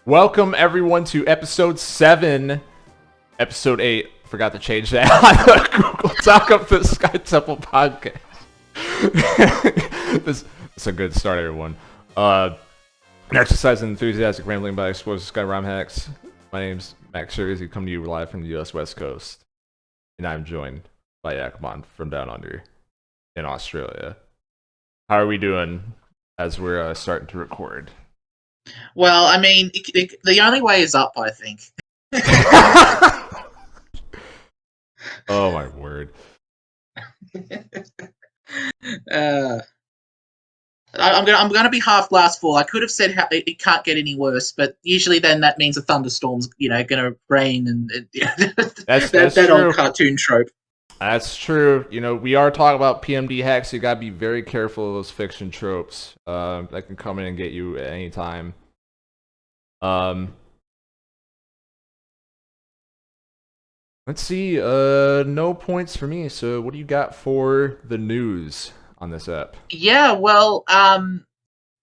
Welcome everyone to episode 7. Episode 8, forgot to change that on Google Doc of the SkyTemple Podcast. This is a good start, everyone. An exercise in enthusiastic rambling by Explorers of Sky ROM hacks. My name's MaxSchersey, come to you live from the US West Coast. And I'm joined by yakkomon from down under in Australia. How are we doing as we're starting to record? Well, I mean, the only way is up, I think. Oh my word. I'm gonna be half glass full. I could have said it can't get any worse, but usually then that means a thunderstorm's gonna rain and That's that true. old cartoon trope. That's true. You know, we are talking about PMD hacks, so you gotta be very careful of those fiction tropes that can come in and get you at any time. Let's see. No points for me. So, what do you got for the news on this app? Yeah, well,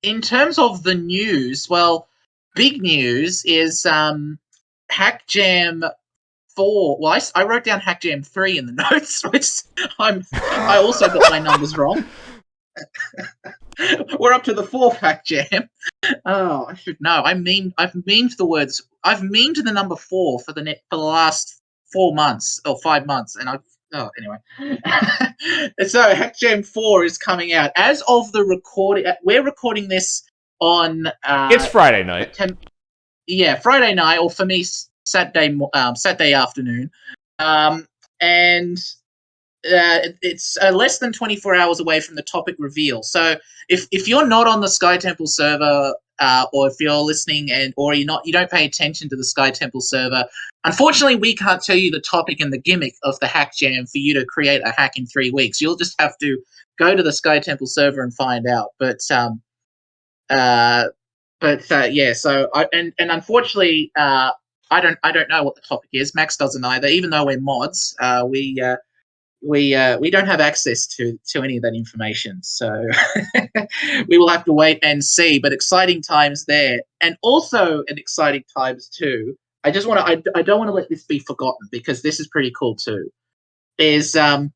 in terms of the news, well, big news is Hack Jam 4. Well, I wrote down Hack Jam 3 in the notes, which I also got my numbers wrong. We're up to the 4th Hack Jam. Oh, I should know. I've memed the words. I've memed the number 4 for the last 4 months or 5 months, and anyway. So Hack Jam 4 is coming out as of the recording. We're recording this on. It's Friday night. Friday night, or for me, Saturday afternoon, and it's less than 24 hours away from the topic reveal. So if you're not on the SkyTemple server, or if you're listening or you don't pay attention to the SkyTemple server, unfortunately we can't tell you the topic and the gimmick of the Hack Jam for you to create a hack in 3 weeks. You'll just have to go to the SkyTemple server and find out. But yeah. So unfortunately, I don't know what the topic is. Max doesn't either. Even though we're mods, we don't have access to any of that information. So we will have to wait and see. But exciting times there, and also an exciting times too. I don't want to let this be forgotten because this is pretty cool too. Is I'm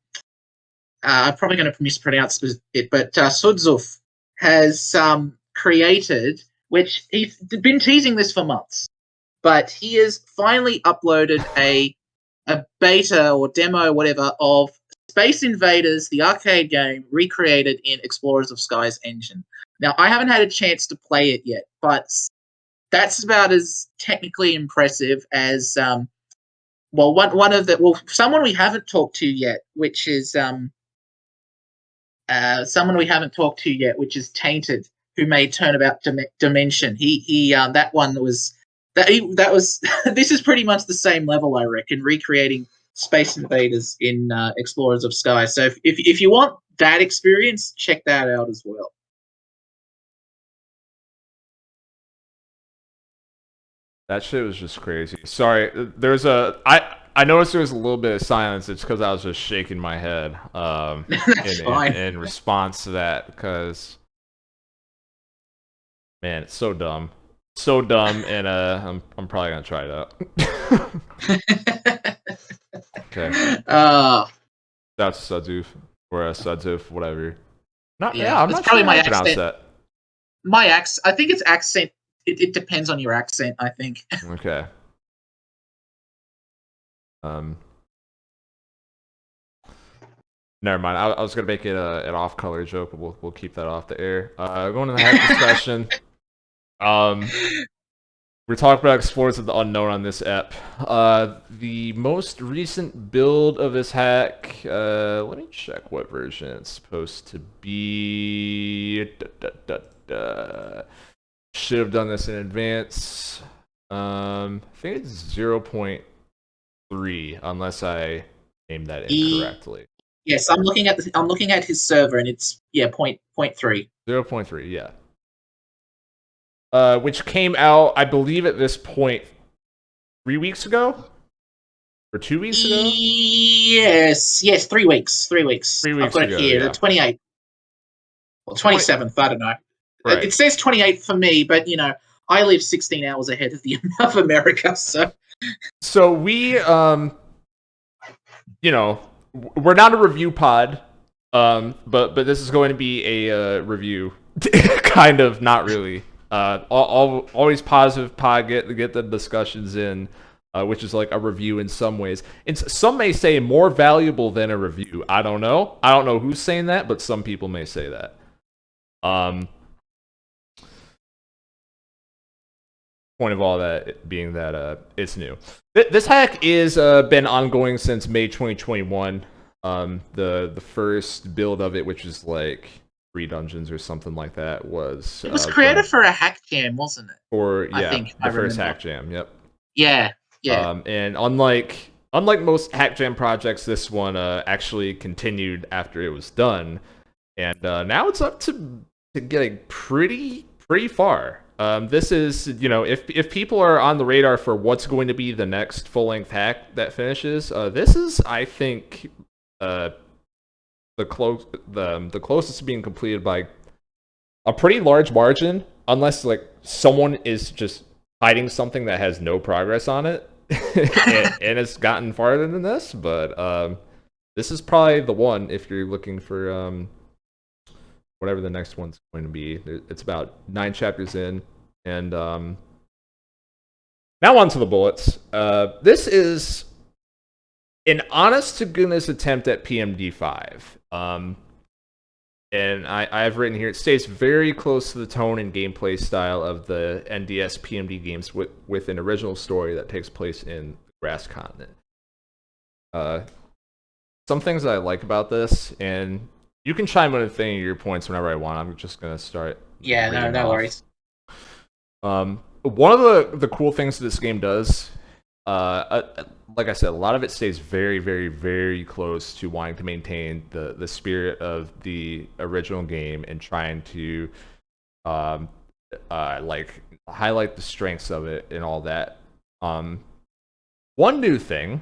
probably going to mispronounce it, but Sudzuf has created, which he's been teasing this for months, but he has finally uploaded a beta or demo or whatever of Space Invaders, the arcade game, recreated in Explorers of Sky's engine. Now, I haven't had a chance to play it yet, but that's about as technically impressive as someone we haven't talked to yet, which is Tainted, who made Turnabout Dimension. That was this is pretty much the same level, I reckon, recreating Space Invaders in Explorers of Sky. So if you want that experience, check that out as well. That shit was just crazy. Sorry, I noticed there was a little bit of silence. It's because I was just shaking my head in response to that, because man, it's so dumb. So dumb, and I'm probably gonna try it out. Okay. That's Sudzuf or Sudzuf, whatever. I'm not probably sure my how to pronounce accent. that. My accent. I think it's accent. It depends on your accent, I think. Okay. Never mind. I was gonna make it an off-color joke, but we'll keep that off the air. Going to the hack discussion. We're talking about Explorers of the Unknown on this ep. The most recent build of this hack, let me check what version it's supposed to be. Should have done this in advance. I think it's 0.3, unless I named that incorrectly. Yes, I'm looking at his server, and it's 0.3. 0.3, yeah. Which came out, I believe, at this point 3 weeks ago, or 2 weeks ago. Yes, 3 weeks. 3 weeks. 3 weeks I've got ago, it here. yeah. The 28th or 27th. I don't know. Right. It says 28th for me, but I live 16 hours ahead of America, so. So we, you know, we're not a review pod, but this is going to be a review, kind of, not really. Always positive pod, get the discussions in, which is like a review in some ways. And some may say more valuable than a review. I don't know. I don't know who's saying that, but some people may say that. Point of all that being that it's new. This hack is been ongoing since May 2021. The first build of it, which is like 3 dungeons or something like that, was it was created for a hack jam, wasn't it? I think the first hack jam. Yep. Yeah. And unlike most hack jam projects, this one actually continued after it was done, and now it's up to getting pretty far. This is, if people are on the radar for what's going to be the next full-length hack that finishes, this is, I think, the closest to being completed by a pretty large margin, unless like someone is just hiding something that has no progress on it, and it's gotten farther than this. But this is probably the one if you're looking for whatever the next one's going to be. It's about 9 chapters in, and now on to the bullets. This is an honest-to-goodness attempt at PMD5. And I've written here, it stays very close to the tone and gameplay style of the NDS PMD games with an original story that takes place in the Grass Continent. Some things that I like about this, and you can chime in with any of your points whenever I want. I'm just going to start. Yeah, no worries. One of the cool things that this game does, like I said, a lot of it stays very, very, very close to wanting to maintain the spirit of the original game and trying to like highlight the strengths of it and all that. One new thing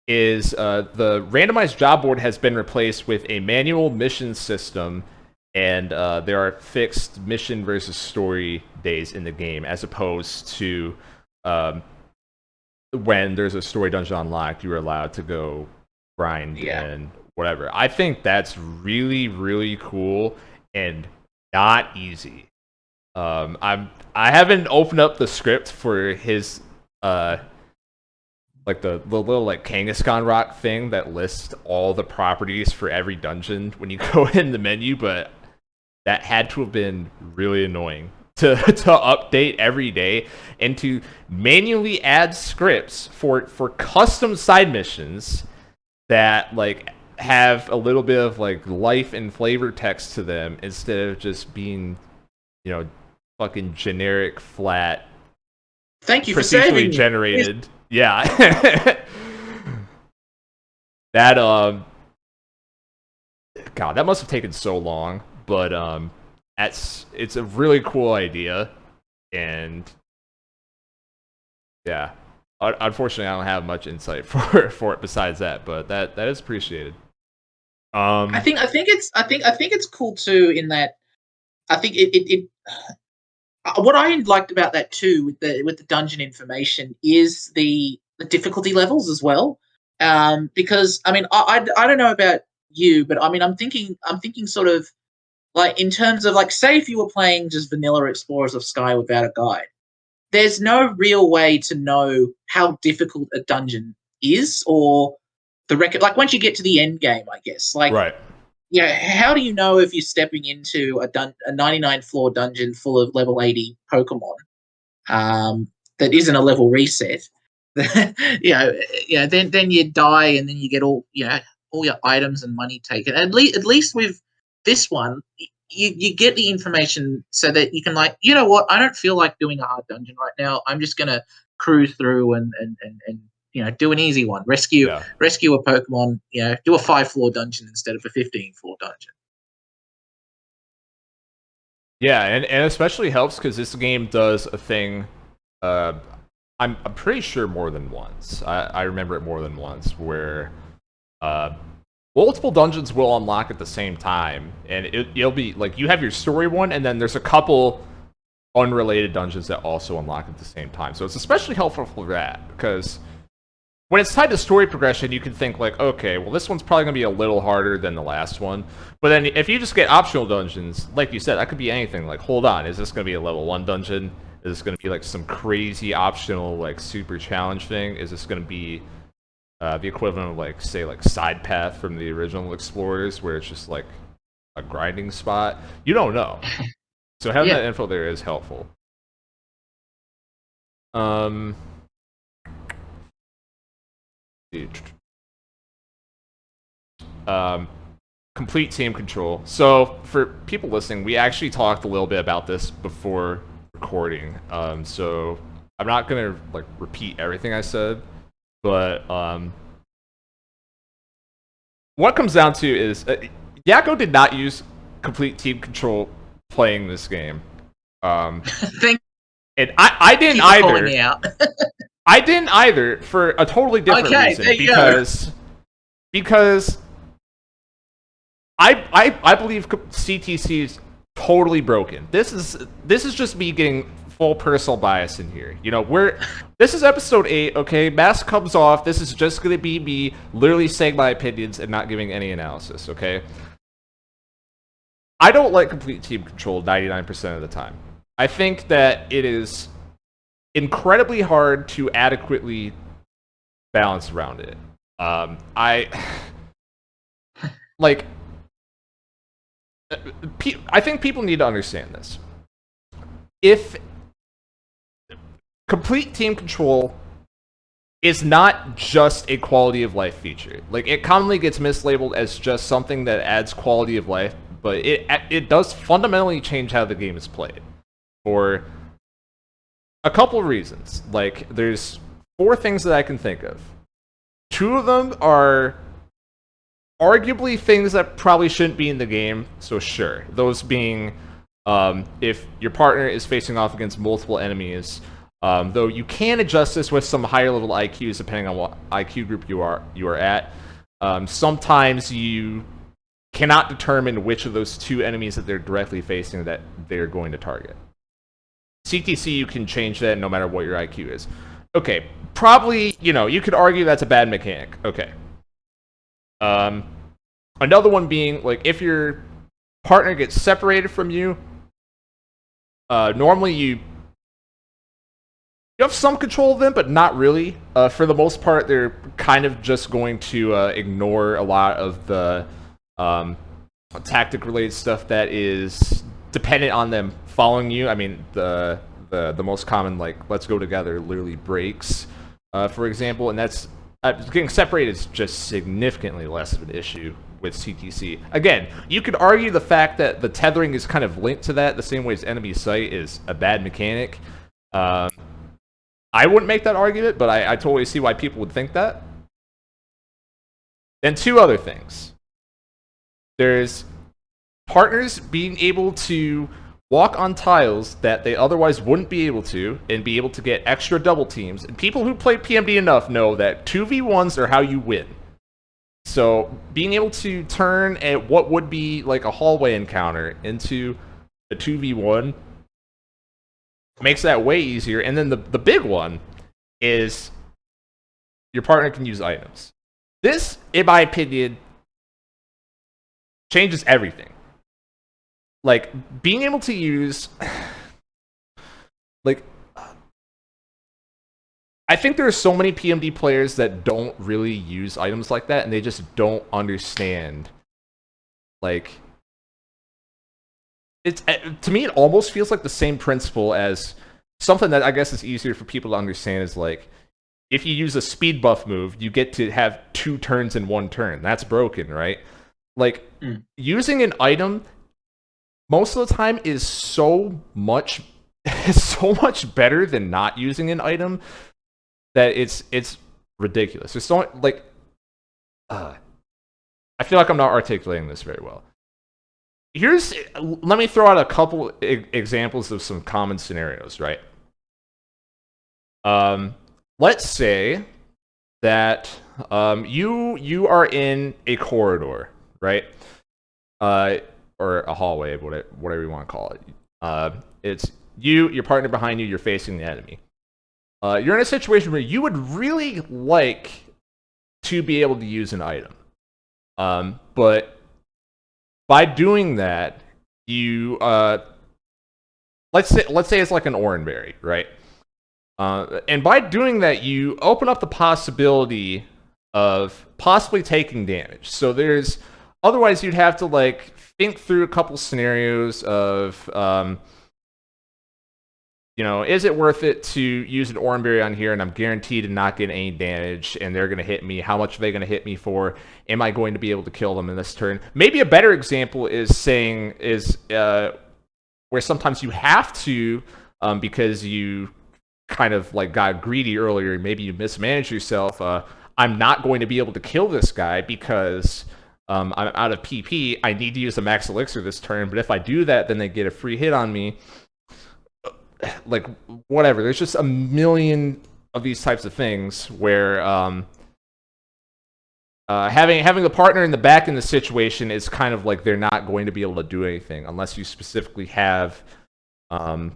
is the randomized job board has been replaced with a manual mission system, and there are fixed mission versus story days in the game, as opposed to when there's a story dungeon unlocked, you're allowed to go grind and whatever. I think that's really, really cool and not easy. I haven't opened up the script for his like the little like Kangaskhan rock thing that lists all the properties for every dungeon when you go in the menu, but that had to have been really annoying to update every day and to manually add scripts for custom side missions that like have a little bit of like life and flavor text to them instead of just being, fucking generic, flat. Thank you for saving generated. Yeah. That God, that must have taken so long, but it's a really cool idea, and yeah. Unfortunately, I don't have much insight for it besides that, but that is appreciated. I think it's cool too in that I think it what I liked about that too with the dungeon information is the difficulty levels as well. Because I mean I don't know about you, but I mean I'm thinking sort of like in terms of like, say if you were playing just vanilla Explorers of Sky without a guide, there's no real way to know how difficult a dungeon is or the record. Like once you get to the end game, I guess. Like, right. Yeah, how do you know if you're stepping into a 99 floor dungeon full of level 80 Pokemon that isn't a level reset? Then you die and then you get all your items and money taken. At least with this one, you get the information so that you can like, you know what, I don't feel like doing a hard dungeon right now. I'm just gonna cruise through and do an easy one. Rescue a Pokemon, do a 5-floor dungeon instead of a 15-floor dungeon. Yeah, and especially helps because this game does a thing. I'm pretty sure more than once. I remember it more than once where multiple dungeons will unlock at the same time, and it'll be like you have your story one, and then there's a couple unrelated dungeons that also unlock at the same time. So it's especially helpful for that, because when it's tied to story progression, you can think like, okay, well, this one's probably going to be a little harder than the last one. But then if you just get optional dungeons, like you said, that could be anything. Like, hold on, is this going to be a level 1 dungeon? Is this going to be like some crazy optional, like, super challenge thing? Is this going to be the equivalent of, like, say, like, Side Path from the original Explorers, where it's just like a grinding spot? You don't know. So having that info there is helpful. Complete team control. So for people listening, we actually talked a little bit about this before recording. So I'm not gonna like repeat everything I said, but what it comes down to is Yakko did not use complete team control playing this game. And I didn't either. I didn't either, for a totally different reason. Because I believe CTC is totally broken. This is just me getting full personal bias in here. You know, this is episode 8, okay? Mask comes off. This is just gonna be me literally saying my opinions and not giving any analysis, okay? I don't like complete team control 99% of the time. I think that it is incredibly hard to adequately balance around it. I think people need to understand this. If complete team control is not just a quality of life feature, like, it commonly gets mislabeled as just something that adds quality of life, but it does fundamentally change how the game is played for a couple of reasons. Like, there's 4 things that I can think of. 2 of them are arguably things that probably shouldn't be in the game, so sure. Those being, if your partner is facing off against multiple enemies, though you can adjust this with some higher level IQs depending on what IQ group you are at. Sometimes you cannot determine which of those 2 enemies that they're directly facing that they're going to target. CTC, you can change that no matter what your IQ is. Okay, probably, you know, you could argue that's a bad mechanic. Okay. Another one being, like, if your partner gets separated from you, normally you have some control of them, but not really. For the most part, they're kind of just going to ignore a lot of the tactic-related stuff that is dependent on them following you. I mean, the most common, like, let's go together literally breaks, for example, and that's getting separated is just significantly less of an issue with CTC. Again, you could argue the fact that the tethering is kind of linked to that the same way as enemy sight is a bad mechanic. I wouldn't make that argument, but I totally see why people would think that. Then 2 other things. There's partners being able to walk on tiles that they otherwise wouldn't be able to, and be able to get extra double teams. And people who play PMD enough know that 2v1s are how you win. So being able to turn at what would be like a hallway encounter into a 2v1 makes that way easier. And then the big one is your partner can use items. This, in my opinion, changes everything. Like, being able to use, like, I think there are so many PMD players that don't really use items like that, and they just don't understand. Like, it's, to me, it almost feels like the same principle as something that I guess is easier for people to understand is, like, if you use a speed buff move, you get to have 2 turns in 1 turn. That's broken, right? Like, using an item most of the time is so much better than not using an item that it's ridiculous. There's so, like, I feel like I'm not articulating this very well. Let me throw out a couple examples of some common scenarios, right? Let's say that you are in a corridor, right? Or a hallway, whatever you want to call it. your partner behind you, you're facing the enemy. You're in a situation where you would really like to be able to use an item. But by doing that, you let's say it's like an oranberry, right? And by doing that, you open up the possibility of possibly taking damage. So otherwise you'd have to like think through a couple scenarios of is it worth it to use an oranberry on here and I'm guaranteed to not get any damage and they're going to hit me? How much are they going to hit me for? Am I going to be able to kill them in this turn? Maybe a better example is where sometimes you have to, because you kind of like got greedy earlier, maybe you mismanaged yourself. I'm not going to be able to kill this guy because I'm out of PP. I need to use a max elixir this turn, but if I do that, then they get a free hit on me. Like, whatever. There's just a million of these types of things where having the partner in the back in the situation is kind of like they're not going to be able to do anything unless you specifically have an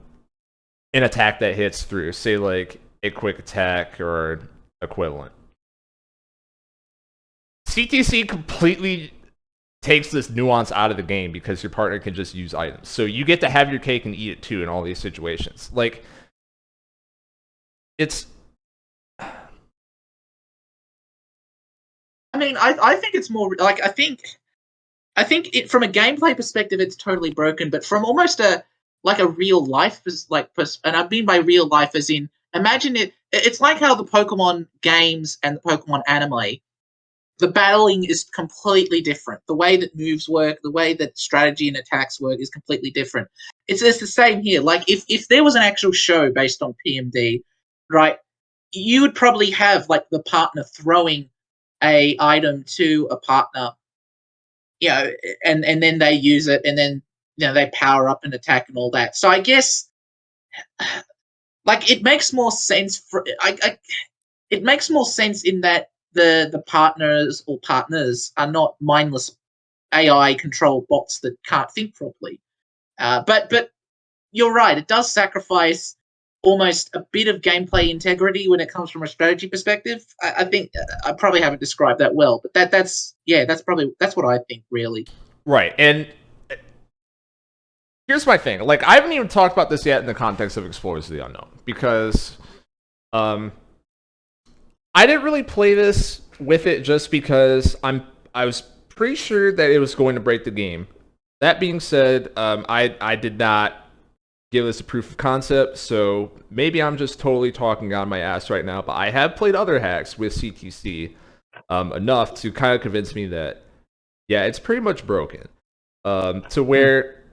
attack that hits through, say like a quick attack or equivalent. CTC completely takes this nuance out of the game because your partner can just use items. So you get to have your cake and eat it too in all these situations. Like, it's... I mean, I think it's more like I think it from a gameplay perspective it's totally broken, but from almost a real life and I mean by real life as in imagine it's like how the Pokemon games and the Pokemon anime, the battling is completely different. The way that moves work, the way that strategy and attacks work is completely different. It's the same here. Like if there was an actual show based on PMD, right, you would probably have like the partner throwing a item to a partner, and then they use it, and then they power up and attack and all that. So I guess like it makes more sense it makes more sense in that the partners are not mindless AI controlled bots that can't think properly. But you're right, it does sacrifice almost a bit of gameplay integrity when it comes from a strategy perspective. I think I probably haven't described that well, but that's what I think, really. Right, and here's my thing. Like, I haven't even talked about this yet in the context of Explorers of the Unknown, because I didn't really play this with it just because I was pretty sure that it was going to break the game. That being said, I did not give this a proof of concept, so maybe I'm just totally talking out of my ass right now, but I have played other hacks with CTC enough to kind of convince me that, yeah, it's pretty much broken. To where,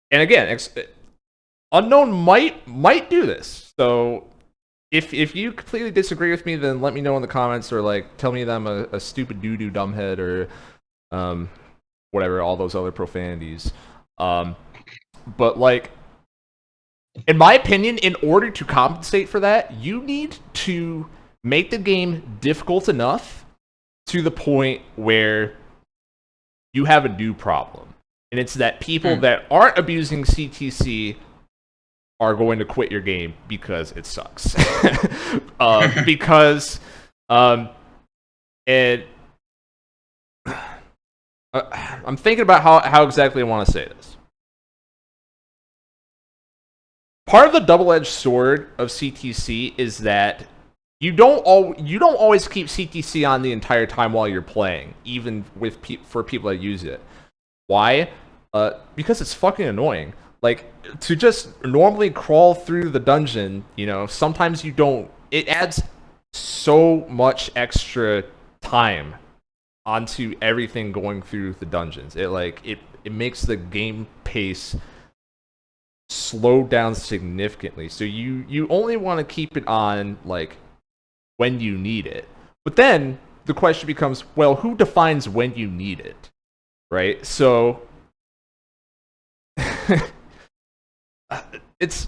and again, Unknown might do this, so if you completely disagree with me, then let me know in the comments, or like tell me that I'm a stupid doo-doo dumbhead, or whatever, all those other profanities. But like, in my opinion, in order to compensate for that, you need to make the game difficult enough to the point where you have a new problem. And it's that people that aren't abusing CTC are going to quit your game because it sucks. Because it I'm thinking about how exactly I want to say this. Part of the double-edged sword of CTC is that you don't always keep CTC on the entire time while you're playing, even with for people that use it. Why? Because it's fucking annoying. Like, to just normally crawl through the dungeon, sometimes you don't. It adds so much extra time onto everything going through the dungeons. It makes the game pace slow down significantly. So you only want to keep it on like when you need it. But then the question becomes, well, who defines when you need it? Right? So it's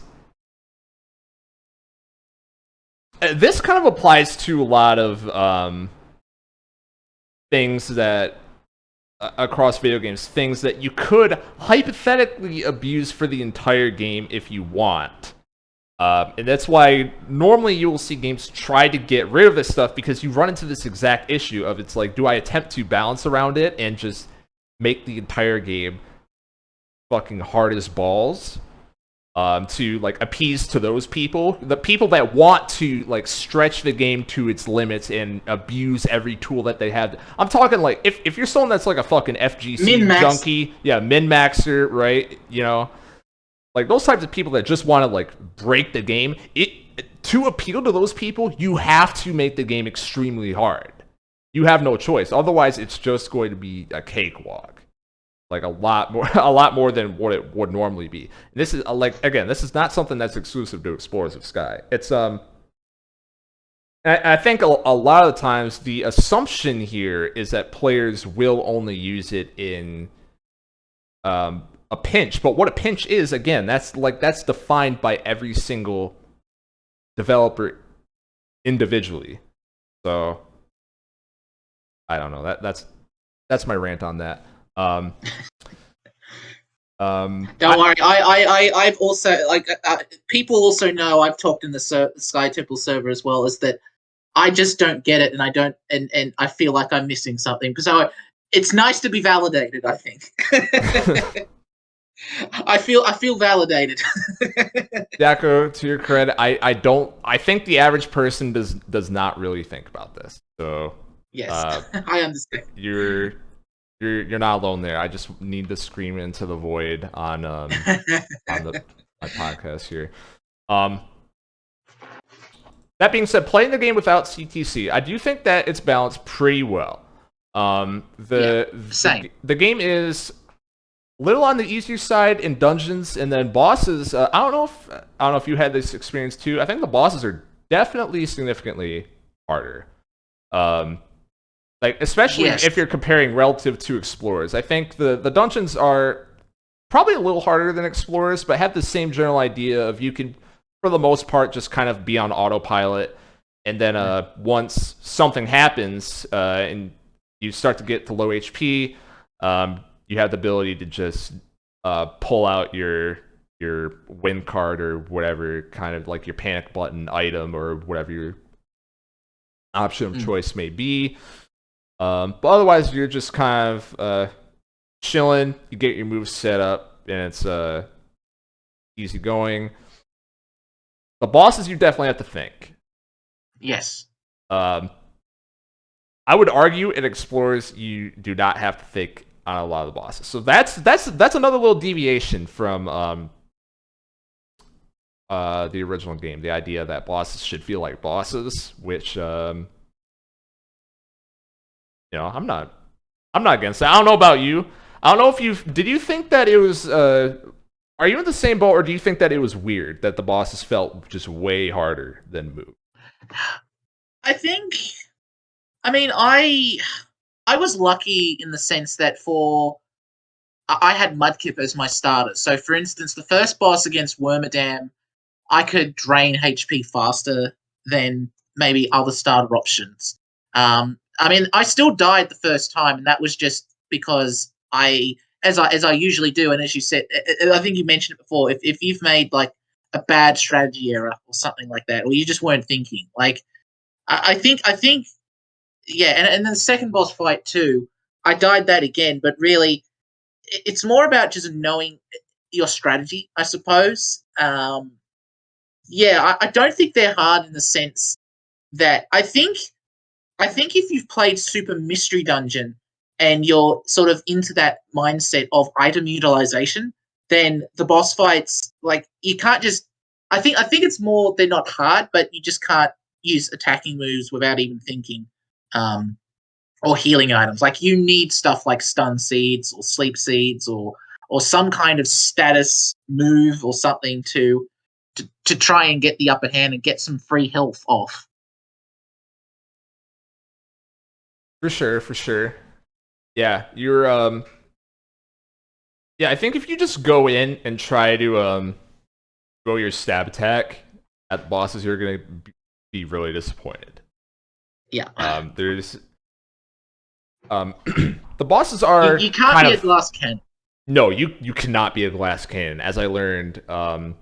this kind of applies to a lot of things that across video games, things that you could hypothetically abuse for the entire game if you want. And that's why normally you will see games try to get rid of this stuff, because you run into this exact issue of, it's like, do I attempt to balance around it and just make the entire game fucking hard as balls, to like appease to those people, the people that want to like stretch the game to its limits and abuse every tool that they have. I'm talking like, if you're someone that's like a fucking FGC Min-max. junkie, yeah, min-maxer, right? You know, like those types of people that just want to like break the game. To appeal to those people, you have to make the game extremely hard. You have no choice. Otherwise, it's just going to be a cakewalk. Like a lot more than what it would normally be. And this is like, again, this is not something that's exclusive to Explorers of Sky. It's I think a lot of the times the assumption here is that players will only use it in a pinch. But what a pinch is, again, that's defined by every single developer individually. So I don't know. That's my rant on that. Don't worry. I've also like people also know, I've talked in the SkyTemple server as well, is that I just don't get it, and I don't, and I feel like I'm missing something, because it's nice to be validated. I think I feel validated. Yakko, to your credit, I think the average person does not really think about this. So yes, I understand. You're not alone there. I just need to scream into the void on my podcast here. That being said, playing the game without CTC, I do think that it's balanced pretty well. Same. The game is a little on the easier side in dungeons, and then bosses. I don't know if you had this experience too. I think the bosses are definitely significantly harder. Like, especially if you're comparing relative to Explorers. I think the dungeons are probably a little harder than Explorers, but have the same general idea of, you can, for the most part, just kind of be on autopilot, and then once something happens and you start to get to low HP, you have the ability to just pull out your win card or whatever, kind of like your panic button item or whatever your option of choice may be. But otherwise, you're just kind of chilling. You get your moves set up, and it's easy going. The bosses, you definitely have to think. Yes. I would argue in Explorers, you do not have to think on a lot of the bosses. So that's another little deviation from the original game. The idea that bosses should feel like bosses, which I'm not against that. I don't know about you. I don't know if did you think that it was are you in the same boat, or do you think that it was weird that the bosses felt just way harder than Moo? I was lucky in the sense that I had Mudkip as my starter. So for instance, the first boss against Wormadam, I could drain HP faster than maybe other starter options. I still died the first time, and that was just because as I usually do, and as you said, I think you mentioned it before, if you've made like a bad strategy error or something like that, or you just weren't thinking, like I think yeah, and then the second boss fight too, I died that again, but really it's more about just knowing your strategy, I suppose. I don't think they're hard in the sense that I think if you've played Super Mystery Dungeon and you're sort of into that mindset of item utilization, then the boss fights, like, you can't just. I think it's more, they're not hard, but you just can't use attacking moves without even thinking, or healing items. Like, you need stuff like stun seeds or sleep seeds or some kind of status move or something to try and get the upper hand and get some free health off. For sure. Yeah, you're yeah, I think if you just go in and try to go your stab attack at the bosses, you're gonna be really disappointed. Yeah. There's The bosses are You can't kind be a of glass cannon. no, you cannot be a glass cannon. As I learned, I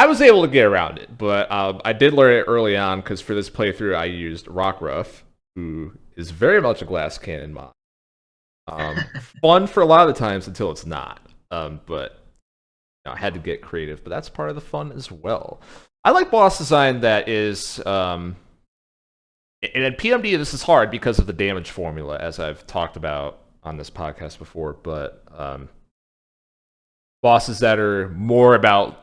was able to get around it, but I did learn it early on because for this playthrough I used Rockruff, who is very much a glass cannon mod. Fun for a lot of the times until it's not. But I had to get creative, but that's part of the fun as well. I like boss design that is, and in PMD this is hard because of the damage formula, as I've talked about on this podcast before. But bosses that are more about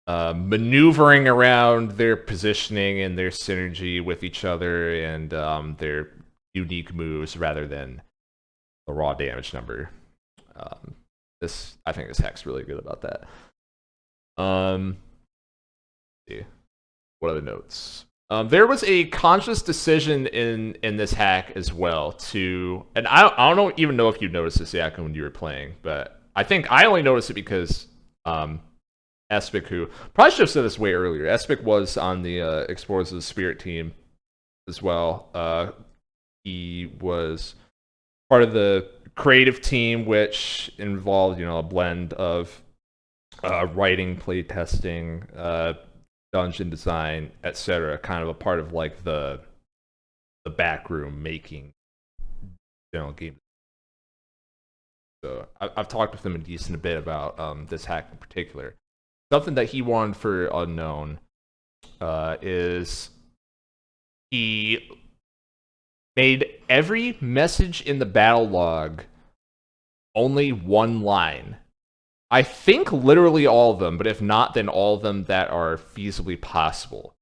maneuvering around their positioning and their synergy with each other and their unique moves rather than the raw damage number. I think this hack's really good about that. See. What are the notes? There was a conscious decision in this hack as well to, and I don't even know if you noticed this, Yakko, when you were playing, but I think I only noticed it because Espik, who probably should have said this way earlier. Espik was on the Explorers of the Spirit team as well. He was part of the creative team, which involved a blend of writing, playtesting, dungeon design, etc. Kind of a part of like the back room making game. So I've talked with him a decent bit about this hack in particular. Something that he wanted for Unknown is he made every message in the battle log only one line. I think literally all of them, but if not, then all of them that are feasibly possible.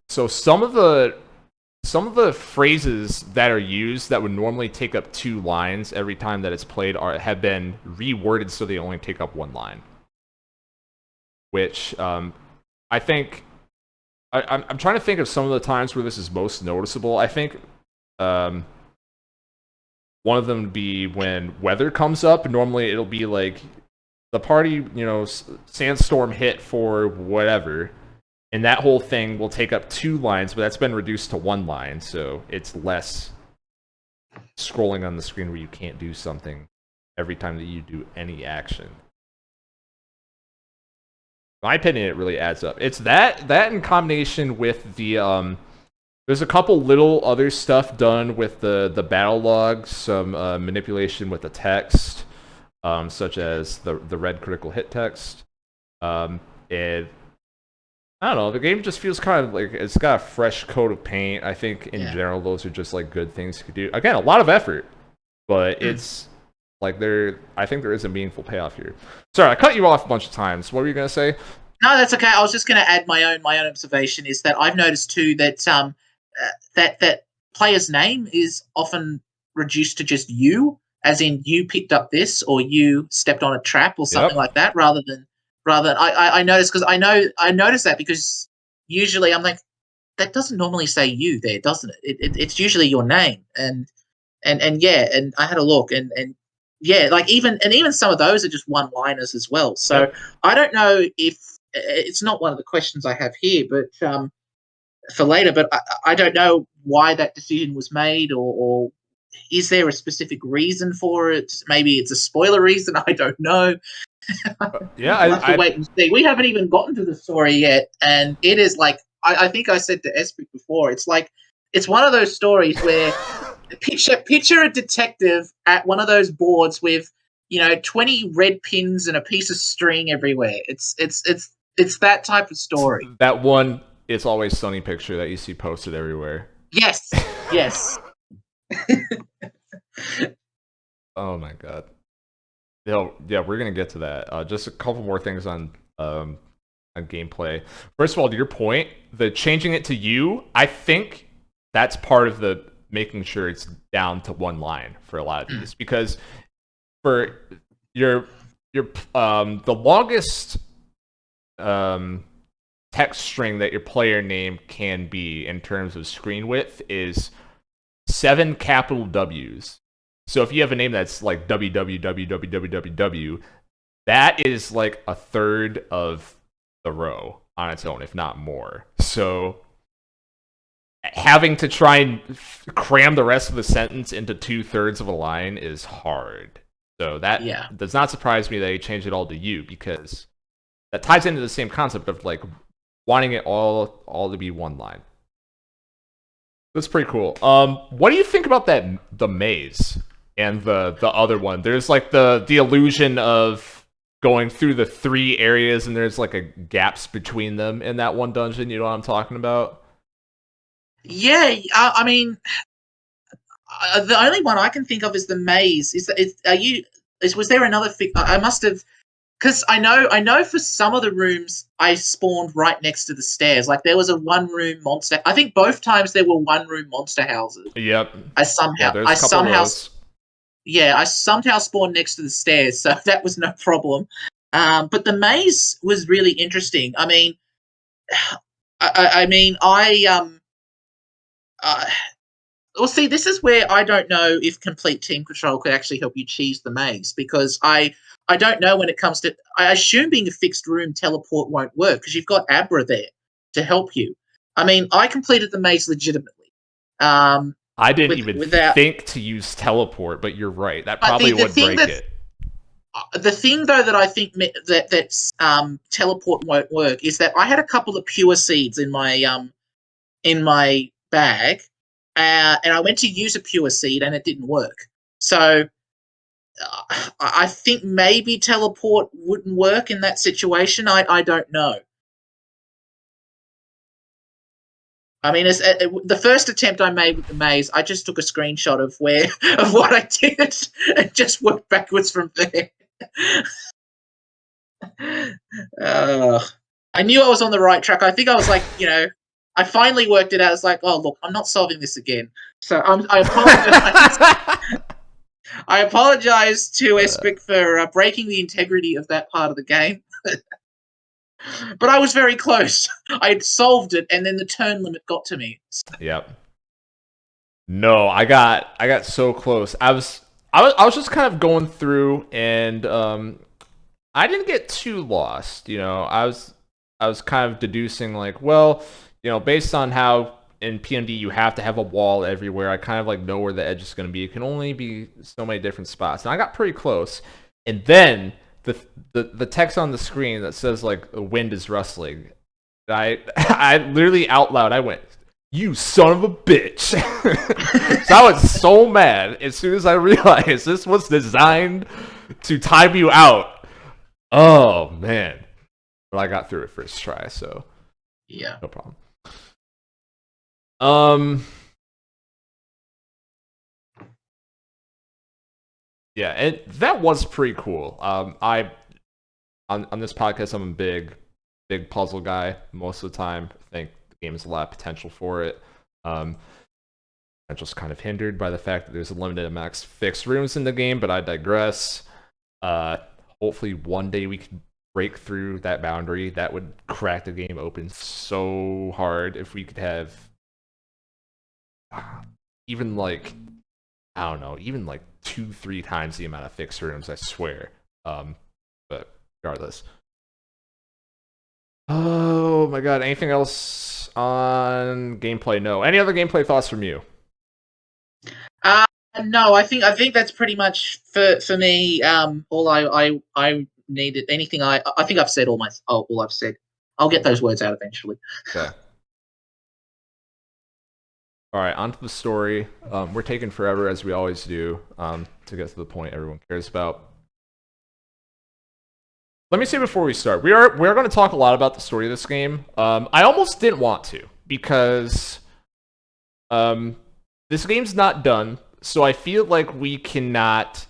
So some of the phrases that are used that would normally take up 2 lines every time that it's played have been reworded so they only take up 1 line. Which I think I'm trying to think of some of the times where this is most noticeable. I think one of them would be when weather comes up. Normally it'll be like the party, sandstorm hit for whatever, and that whole thing will take up 2 lines, but that's been reduced to 1 line, so it's less scrolling on the screen where you can't do something every time that you do any action. In my opinion, it really adds up. It's that in combination with the there's a couple little other stuff done with the battle log, some manipulation with the text, such as the red critical hit text. And I don't know, the game just feels kind of like it's got a fresh coat of paint. I think in general those are just like good things to do. Again, a lot of effort, but it's like I think there is a meaningful payoff here. Sorry, I cut you off a bunch of times. What were you gonna say? No, that's okay. I was just going to add my own observation is that I've noticed too that that player's name is often reduced to just you, as in you picked up this or you stepped on a trap or something like that, rather than I noticed because I noticed that because usually I'm like, that doesn't normally say you there, doesn't it? It's usually your name and I had a look and yeah, like even some of those are just one-liners as well. So I don't know if it's not one of the questions I have here, but for later. But I don't know why that decision was made, or is there a specific reason for it? Maybe it's a spoiler reason. I don't know. Yeah, I'll have to wait and see. We haven't even gotten to the story yet, and it is like I think I said to Espik before. It's like it's one of those stories where picture a detective at one of those boards with 20 red pins and a piece of string everywhere. It's that type of story. That one It's Always Sunny picture that you see posted everywhere. Yes. Oh my god. Yeah, we're gonna get to that. Just a couple more things on gameplay. First of all, to your point, the changing it to you, I think that's part of the making sure it's down to 1 line for a lot of these, because for your the longest text string that your player name can be in terms of screen width is 7 capital W's. So if you have a name that's like www, that is like a third of the row on its own, if not more. So having to try and cram the rest of the sentence into 2/3 of a line is hard. So that does not surprise me that he changed it all to you, because that ties into the same concept of like wanting it all to be one line. That's pretty cool. What do you think about the maze and the other one? There's like the illusion of going through the 3 areas, and there's like a gaps between them in that one dungeon. You know what I'm talking about? Yeah, I mean, the only one I can think of is the maze. Was there another thing? I must have, because I know for some of the rooms I spawned right next to the stairs. Like there was a 1-room monster. I think both times there were 1-room monster houses. Yep. I somehow spawned next to the stairs, so that was no problem. But the maze was really interesting. I mean, well, see, this is where I don't know if complete team control could actually help you cheese the maze, because I don't know when it comes to. I assume being a fixed room teleport won't work because you've got Abra there to help you. I mean, I completed the maze legitimately. I didn't even think to use teleport, but you're right. That probably would break it. The thing, though, that I think that teleport won't work is that I had a couple of pure seeds in my bag, and I went to use a pure seed and it didn't work. So I think maybe teleport wouldn't work in that situation. I don't know. I mean, the first attempt I made with the maze, I just took a screenshot of what I did and just worked backwards from there. I knew I was on the right track. I think I was like, I finally worked it out. It's like, oh look, I'm not solving this again. So I apologize. I apologize to Espik for breaking the integrity of that part of the game. But I was very close. I had solved it, and then the turn limit got to me. Yep. No, I got so close. I was just kind of going through, and I didn't get too lost. I was kind of deducing like, well, based on how in PMD you have to have a wall everywhere, I kind of like know where the edge is going to be. It can only be so many different spots, and I got pretty close, and then the text on the screen that says like the wind is rustling. I literally out loud I went, "You son of a bitch!" So I was so mad as soon as I realized this was designed to time you out. Oh man! But I got through it first try, so yeah, no problem. Yeah, and that was pretty cool. On this podcast, I'm a big puzzle guy most of the time. I think the game has a lot of potential for it. Potential's kind of hindered by the fact that there's a limited amount of fixed rooms in the game, but I digress. Hopefully one day we can break through that boundary. That would crack the game open so hard if we could have even like, I don't know, even like 2-3 times the amount of fixed rooms, I swear. But regardless. Oh my god, anything else on gameplay? No. Any other gameplay thoughts from you? No, I think that's pretty much for me. All I needed. Anything I think I've said all I've said. I'll get those words out eventually. Okay. All right, on to the story. We're taking forever, as we always do, to get to the point everyone cares about. Let me say before we start, we're going to talk a lot about the story of this game. I almost didn't want to, because this game's not done, so I feel like we cannot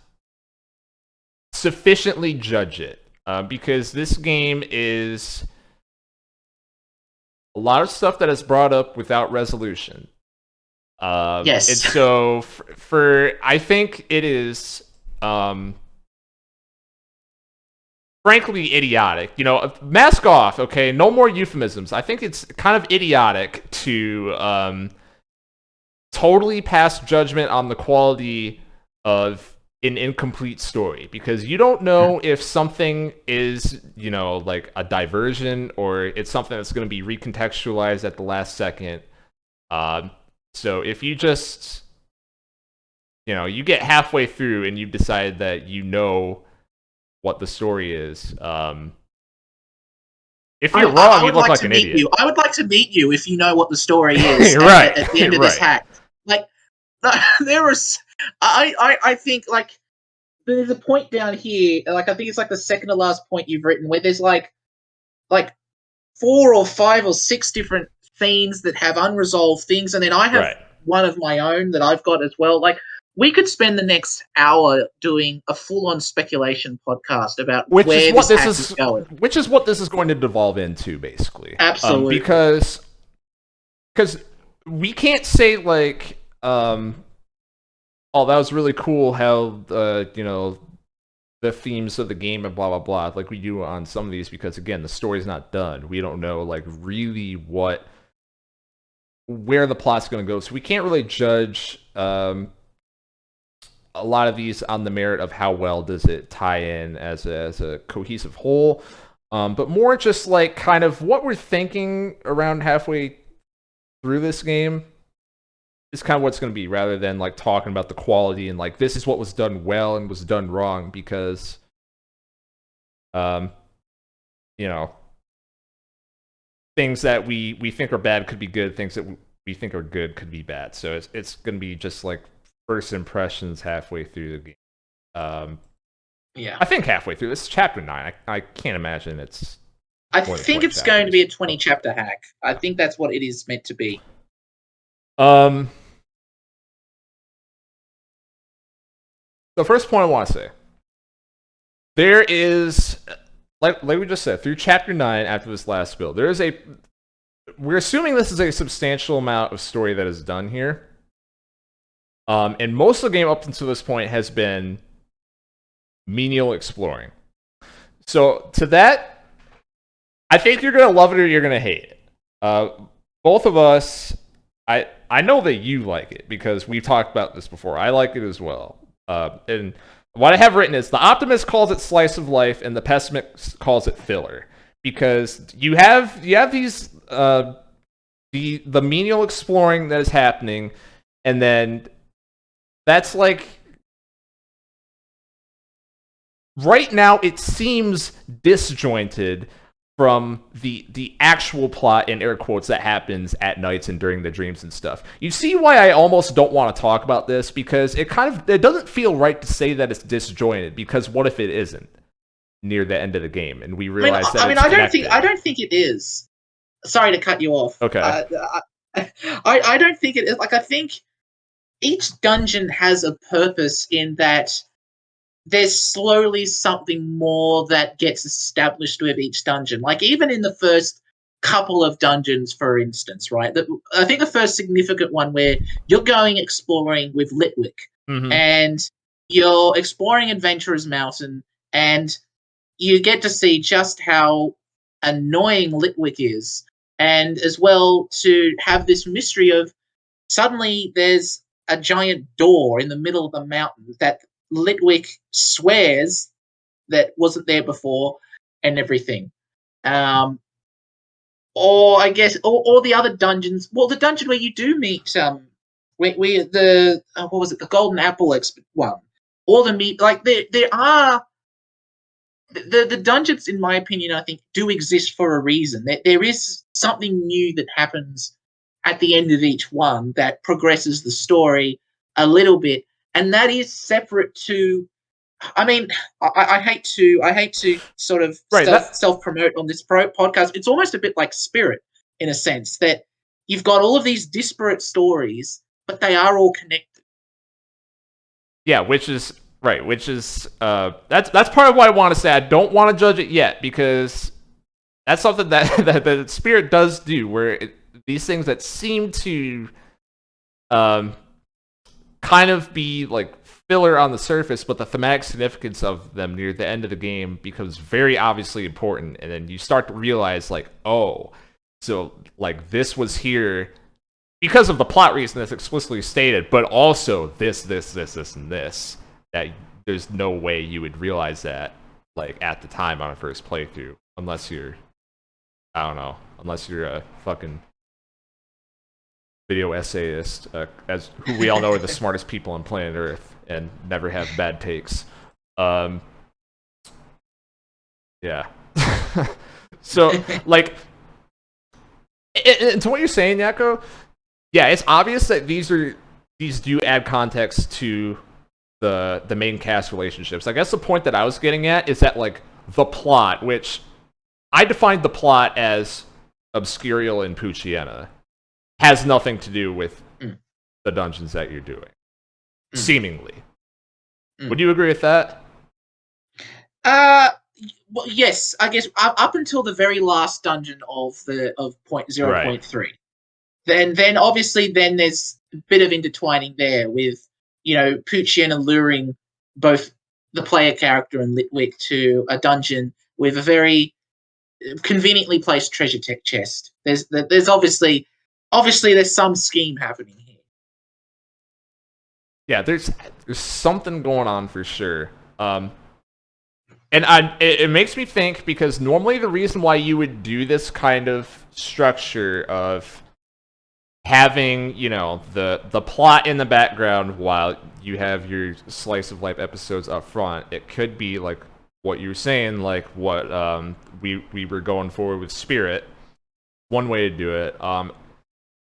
sufficiently judge it, because this game is a lot of stuff that is brought up without resolution. Yes. And so I think it is frankly idiotic. Mask off, okay? No more euphemisms. I think it's kind of idiotic to totally pass judgment on the quality of an incomplete story, because you don't know if something is, like a diversion, or it's something that's going to be recontextualized at the last second. So if you just, you get halfway through and you decide that you know what the story is, if you're wrong, you look like an idiot. I would like to meet you if you know what the story is Right. at the end of this hack. Like, there was, I think, like, there's a point down here, like, I think it's like the second to last point you've written, where there's like 4 or 5 or 6 different themes that have unresolved things, and then I have one of my own that I've got as well. Like, we could spend the next hour doing a full-on speculation podcast about where this hack is going. Which is what this is going to devolve into, basically. Absolutely. Because we can't say, like, oh, that was really cool how, the themes of the game and blah, blah, blah, like we do on some of these, because, again, the story's not done. We don't know, like, really where the plot's going to go. So we can't really judge a lot of these on the merit of how well does it tie in as a cohesive whole, but more just like kind of what we're thinking around halfway through this game is kind of what's going to be, rather than like talking about the quality and like this is what was done well and was done wrong, because things that we think are bad could be good, things that we think are good could be bad. So it's going to be just like first impressions halfway through the game. Yeah, I think halfway through. This is chapter 9. I can't imagine it's. I think it's going to be a 20 chapter hack. I think that's what it is meant to be. The first point I want to say, there is, like we just said, through chapter 9 after this last build, we're assuming this is a substantial amount of story that is done here. And most of the game up until this point has been menial exploring. So to that, I think you're going to love it or you're going to hate it. Both of us, I know that you like it because we've talked about this before. I like it as well. And what I have written is the optimist calls it slice of life and the pessimist calls it filler, because you have these the menial exploring that is happening, and then that's like, right now it seems disjointed from the actual plot, in air quotes, that happens at nights and during the dreams and stuff. You see why I almost don't want to talk about this, because it doesn't feel right to say that it's disjointed, because what if it isn't near the end of the game and we realize I don't think it is. Sorry to cut you off. Okay. I don't think it is. Like, I think each dungeon has a purpose in that there's slowly something more that gets established with each dungeon. Like, even in the first couple of dungeons, for instance, right? I think the first significant one where you're going exploring with Litwick, and you're exploring Adventurer's Mountain, and you get to see just how annoying Litwick is, and as well to have this mystery of suddenly there's a giant door in the middle of the mountain that Litwick swears that wasn't there before, and everything. Or I guess, or the other dungeons. Well, the dungeon where you do meet what was it? The Golden Apple one. Or there are the dungeons, in my opinion, I think do exist for a reason. There is something new that happens at the end of each one that progresses the story a little bit, and that is separate to. I mean, I hate to sort of self promote on this podcast. It's almost a bit like Spirit, in a sense, that you've got all of these disparate stories, but they are all connected. Yeah, which is that's part of why I want to say I don't want to judge it yet, because that's something that Spirit does do, where these things that seem to kind of be like filler on the surface, but the thematic significance of them near the end of the game becomes very obviously important, and then you start to realize, like, oh, so like this was here because of the plot reason that's explicitly stated, but also this, and this, that there's no way you would realize that, like, at the time on a first playthrough, unless you're a fucking video essayist, as who we all know are the smartest people on planet Earth and never have bad takes. Yeah. So, like, and to what you're saying, Yakko, yeah, it's obvious that these do add context to the main cast relationships. I guess the point that I was getting at is that, like, the plot, which I defined the plot as Obscuriel and Pucciana, has nothing to do with the dungeons that you're doing, seemingly. Would you agree with that? Well, yes, I guess up until the very last dungeon of point 0.3. Then obviously there's a bit of intertwining there with, Pucciana luring both the player character and Litwick to a dungeon with a very conveniently placed treasure tech chest. There's obviously there's some scheme happening here. Yeah, there's something going on for sure. And it makes me think, because normally the reason why you would do this kind of structure of having, the plot in the background while you have your slice of life episodes up front, it could be like what you were saying, like what we were going for with Spirit. One way to do it.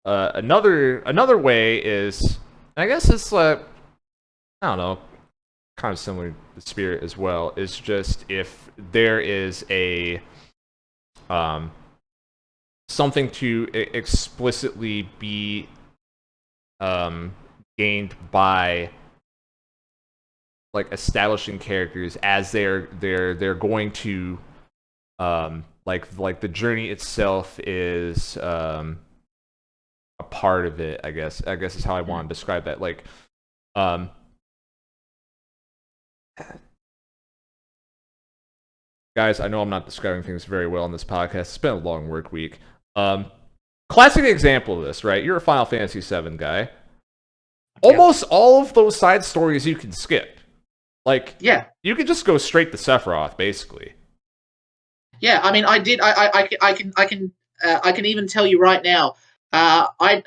Another way is, I guess it's like, I don't know, kind of similar to Spirit as well, is just if there is a something to explicitly be gained by, like, establishing characters as they're going to like the journey itself is a part of it. I guess is how I want to describe that. Like, guys, I know I'm not describing things very well on this podcast. It's been a long work week. Classic example of this, right? You're a Final Fantasy VII guy. Almost all of those side stories you can skip. Like, you can just go straight to Sephiroth, basically. Yeah, I mean, I did. I can even tell you right now. I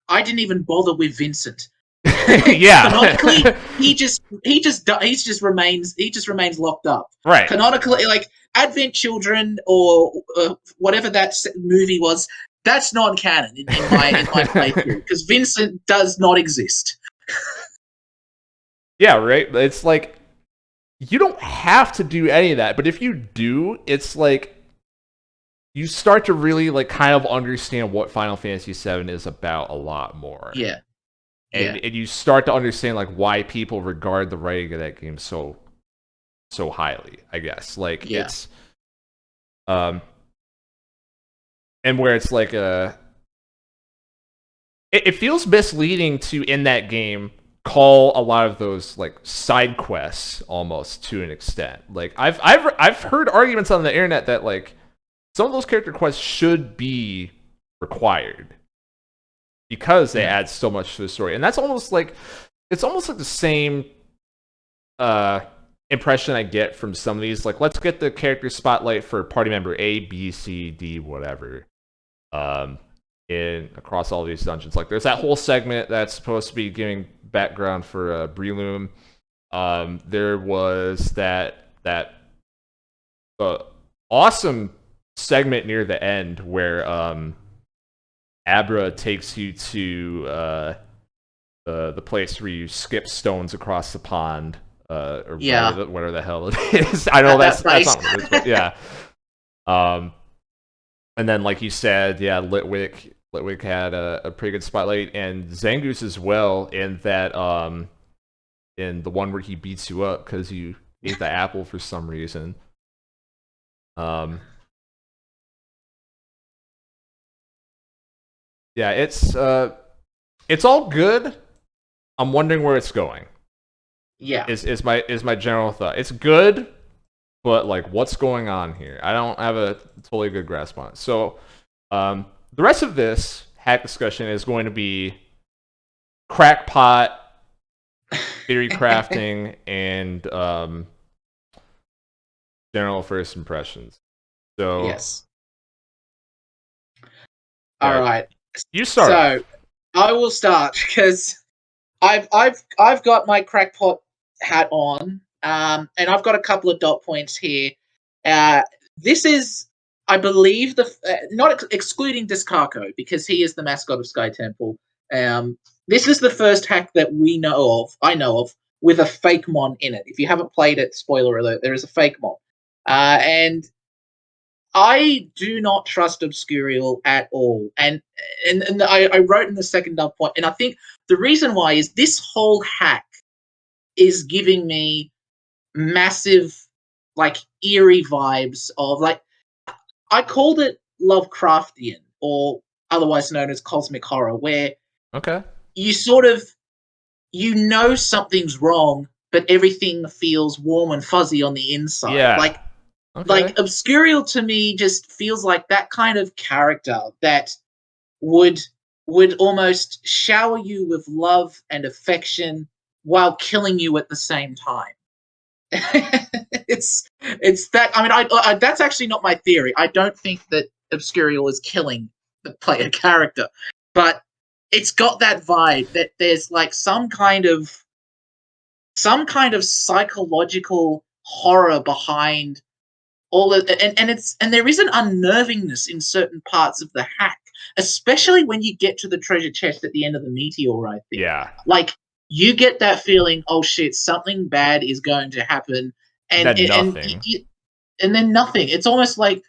didn't even bother with Vincent. Yeah. Canonically, he just remains locked up. Right. Canonically, like Advent Children or whatever that movie was, that's non-canon in my playthrough, because Vincent does not exist. Yeah, right. It's like, you don't have to do any of that, but if you do, it's like you start to really, like, kind of understand what Final Fantasy VII is about a lot more. Yeah. And you start to understand, like, why people regard the writing of that game so highly, I guess. Like, it's and where it's like it feels misleading to, in that game, call a lot of those, like, side quests almost, to an extent. Like, I've heard arguments on the internet that, like, some of those character quests should be required because they add so much to the story. And that's almost like, it's almost like the same impression I get from some of these. Like, let's get the character spotlight for party member A, B, C, D, whatever, in across all these dungeons. Like, there's that whole segment that's supposed to be giving background for Breloom. There was that awesome segment near the end where Abra takes you to the place where you skip stones across the pond, or whatever the hell it is. I know that's not what it is, but yeah. And then, like you said, Litwick had a pretty good spotlight, and Zangoose as well, in that in the one where he beats you up because you ate the apple for some reason. Yeah, it's all good. I'm wondering where it's going. Yeah, is my general thought. It's good, but, like, what's going on here? I don't have a totally good grasp on it. So, the rest of this hack discussion is going to be crackpot theory crafting and general first impressions. So, yes. All right. You start. I will start because I've got my crackpot hat on, and I've got a couple of dot points here. This is, I believe, not excluding Discarco because he is the mascot of SkyTemple. This is the first hack that I know of, with a fake mon in it. If you haven't played it, spoiler alert, there is a fake mon, and I do not trust Obscuriel at all. And I wrote in the second dot point, and I think the reason why is this whole hack is giving me massive, like, eerie vibes of, like, I called it Lovecraftian, or otherwise known as cosmic horror, where Okay. you sort of, something's wrong, but everything feels warm and fuzzy on the inside. Yeah. Like Obscuriel to me just feels like that kind of character that would almost shower you with love and affection while killing you at the same time. it's that. I mean, I that's actually not my theory. I don't think that Obscuriel is killing the player character, but it's got that vibe that there's like some kind of psychological horror behind all of, and there is an unnervingness in certain parts of the hack, especially when you get to the treasure chest at the end of the meteor. I think, Yeah. like, you get that feeling, oh shit, something bad is going to happen, and Then and nothing. and then nothing. It's almost like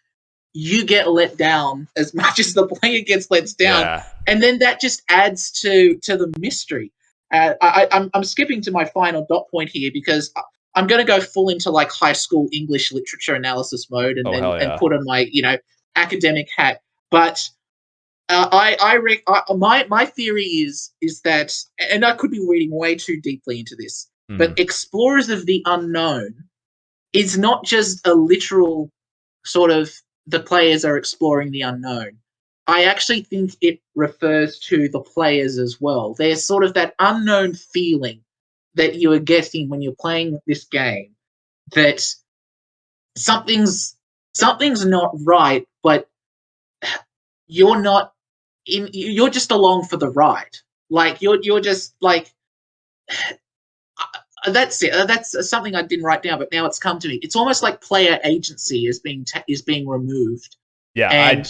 you get let down as much as the player gets let down, Yeah. and then that just adds to the mystery. I'm skipping to my final dot point here because I'm going to go full into like high school English literature analysis mode, and Oh, hell yeah. and put on my academic hat. But my theory is that, and I could be reading way too deeply into this, but Explorers of the Unknown is not just a literal sort of, the players are exploring the unknown. I actually think it refers to the players as well. There's sort of that unknown feeling that you are getting when you're playing this game, that something's not right, but you're not you're just along for the ride. Like, you're just like, that's it. That's something I didn't write down, but now it's come to me. It's almost like player agency is being removed. Yeah, And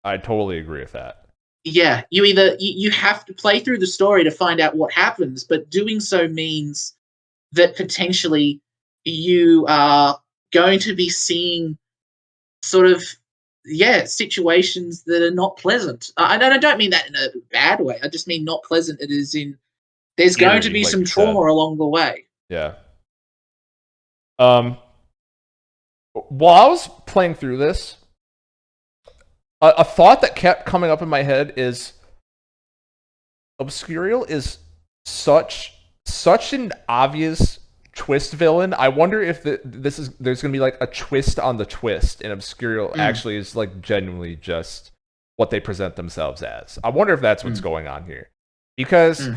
I totally agree with that. Yeah, you have to play through the story to find out what happens, but doing so means that potentially you are going to be seeing sort of, situations that are not pleasant. I don't mean that in a bad way. I just mean not pleasant. It is in, there's going to Eerie, be like some you trauma said. along the way. Yeah. While I was playing through this, a thought that kept coming up in my head is Obscuriel is such an obvious twist villain. I wonder if there's gonna be like a twist on the twist, and Obscuriel actually is like genuinely just what they present themselves as. I wonder if that's what's going on here, because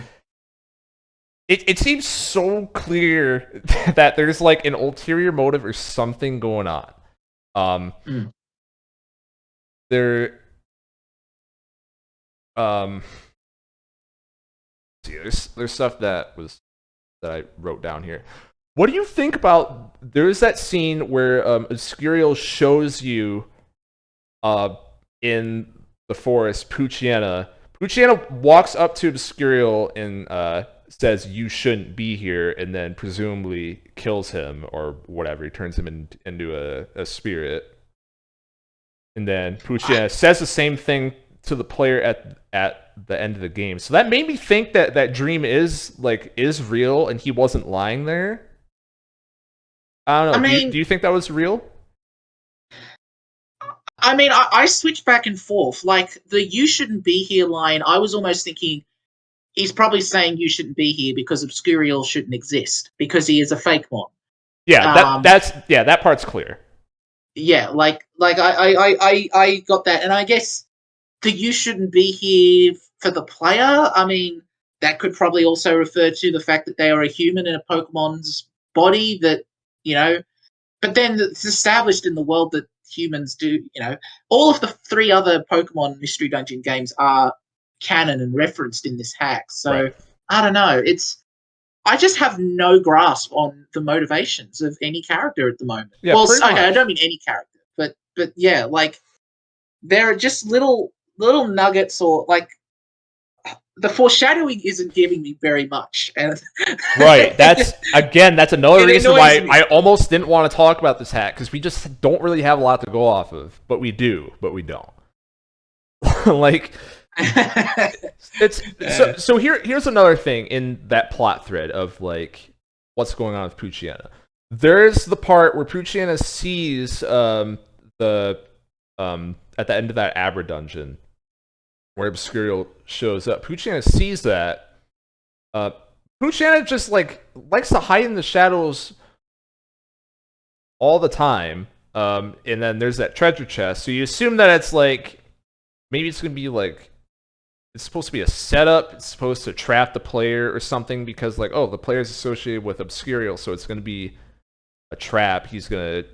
it seems so clear that there's like an ulterior motive or something going on. There, see, there's stuff that I wrote down here. What do you think about, there's that scene where Obscuriel shows you in the forest Pucciana walks up to Obscuriel and says you shouldn't be here, and then presumably kills him or whatever. He turns him into a spirit, and then Pucciana says the same thing to the player at the end of the game. So that made me think that dream is real and he wasn't lying there. I don't know. Do you think that was real? I mean, I switch back and forth. Like, the "you shouldn't be here" line, I was almost thinking he's probably saying you shouldn't be here because Obscuriel shouldn't exist, because he is a fake one. Yeah, that part's clear. Yeah, I got that, and I guess the "you shouldn't be here" for the player, I mean, that could probably also refer to the fact that they are a human in a Pokemon's body, that, but then it's established in the world that humans do, all of the 3 other Pokemon Mystery Dungeon games are canon and referenced in this hack. So Right. I don't know. I just have no grasp on the motivations of any character at the moment. Yeah, Well, pretty okay, I much. don't mean any character, but yeah, like there are just little nuggets, or like the foreshadowing isn't giving me very much. And Right. That's another it reason annoys why me. I almost didn't want to talk about this hack, because we just don't really have a lot to go off of. But we do, but we don't. Like, it's so here's another thing in that plot thread of like what's going on with Pucciana. There's the part where Pucciana sees the at the end of that Abra dungeon where Obscuriel shows up. Pucciana sees that. Pucciana just like likes to hide in the shadows all the time. And then there's that treasure chest. So you assume that it's like maybe it's gonna be like it's supposed to be a setup. It's supposed to trap the player or something, because like, oh, the player's associated with Obscuriel, so it's gonna be a trap. He's gonna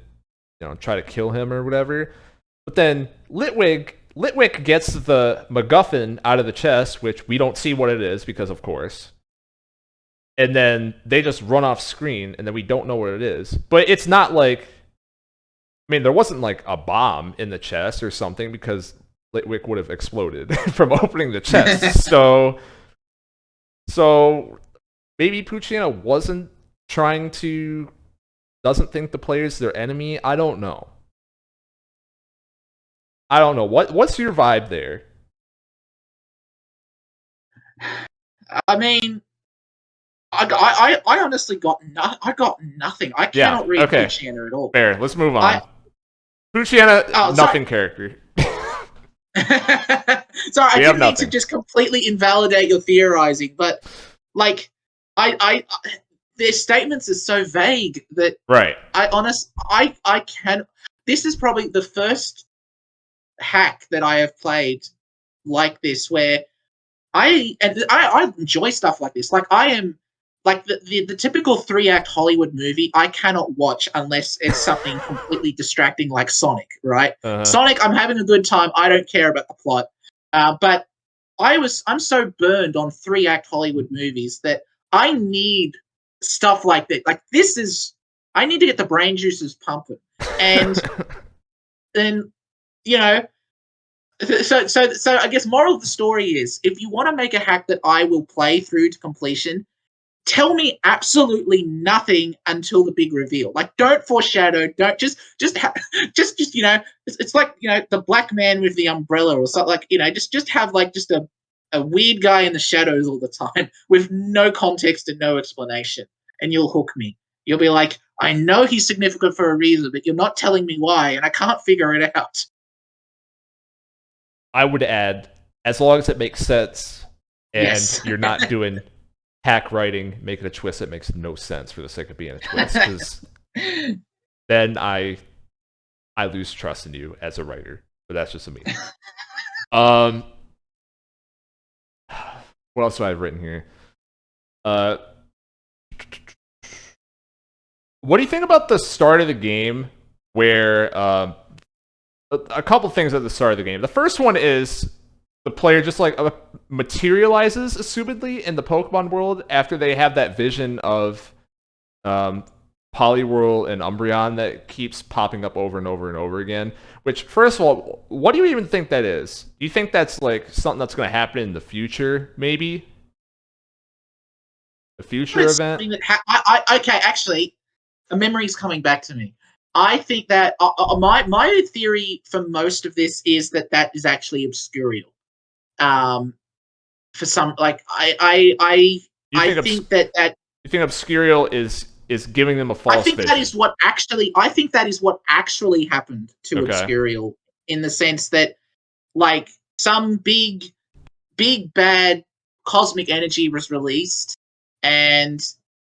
try to kill him or whatever. But then Litwick gets the MacGuffin out of the chest, which we don't see what it is because, of course. And then they just run off screen, and then we don't know what it is. But it's not like, I mean, there wasn't like a bomb in the chest or something, because Litwick would have exploded from opening the chest. so maybe Pucciana doesn't think the player's their enemy. I don't know. What's your vibe there? I mean, I honestly got nothing. I cannot read Pucciana at all. Fair. Let's move on. Pucciana, nothing character. Sorry, I didn't mean to just completely invalidate your theorizing, but like, their statements are so vague that right. I can. This is probably the first hack that I have played like this, where I enjoy stuff like this. Like, I am like the typical 3-act Hollywood movie. I cannot watch unless it's something completely distracting, like Sonic. Right? Sonic, I'm having a good time. I don't care about the plot. But I'm so burned on 3-act Hollywood movies that I need stuff like that. Like, I need to get the brain juices pumping, and then So I guess moral of the story is, if you want to make a hack that I will play through to completion, tell me absolutely nothing until the big reveal. Like, don't foreshadow. Don't just it's like the black man with the umbrella or something. Like, just have like just a weird guy in the shadows all the time with no context and no explanation, and you'll hook me. You'll be like, I know he's significant for a reason, but you're not telling me why, and I can't figure it out. I would add, as long as it makes sense and you're not doing hack writing, making a twist that makes no sense for the sake of being a twist, because then I lose trust in you as a writer. But that's just me. What else do I have written here? What do you think about the start of the game where a couple things at the start of the game? The first one is the player just like materializes, assumedly, in the Pokemon world after they have that vision of Poliwhirl and Umbreon that keeps popping up over and over and over again. Which, first of all, what do you even think that is? Do you think that's like something that's going to happen in the future, maybe? A future event? Okay, actually, a memory's coming back to me. I think that my theory for most of this is that is actually Obscuriel. For some, like I think that you think Obscuriel is giving them a false vision. I think that is what actually happened to Obscuriel, in the sense that like some big bad cosmic energy was released, and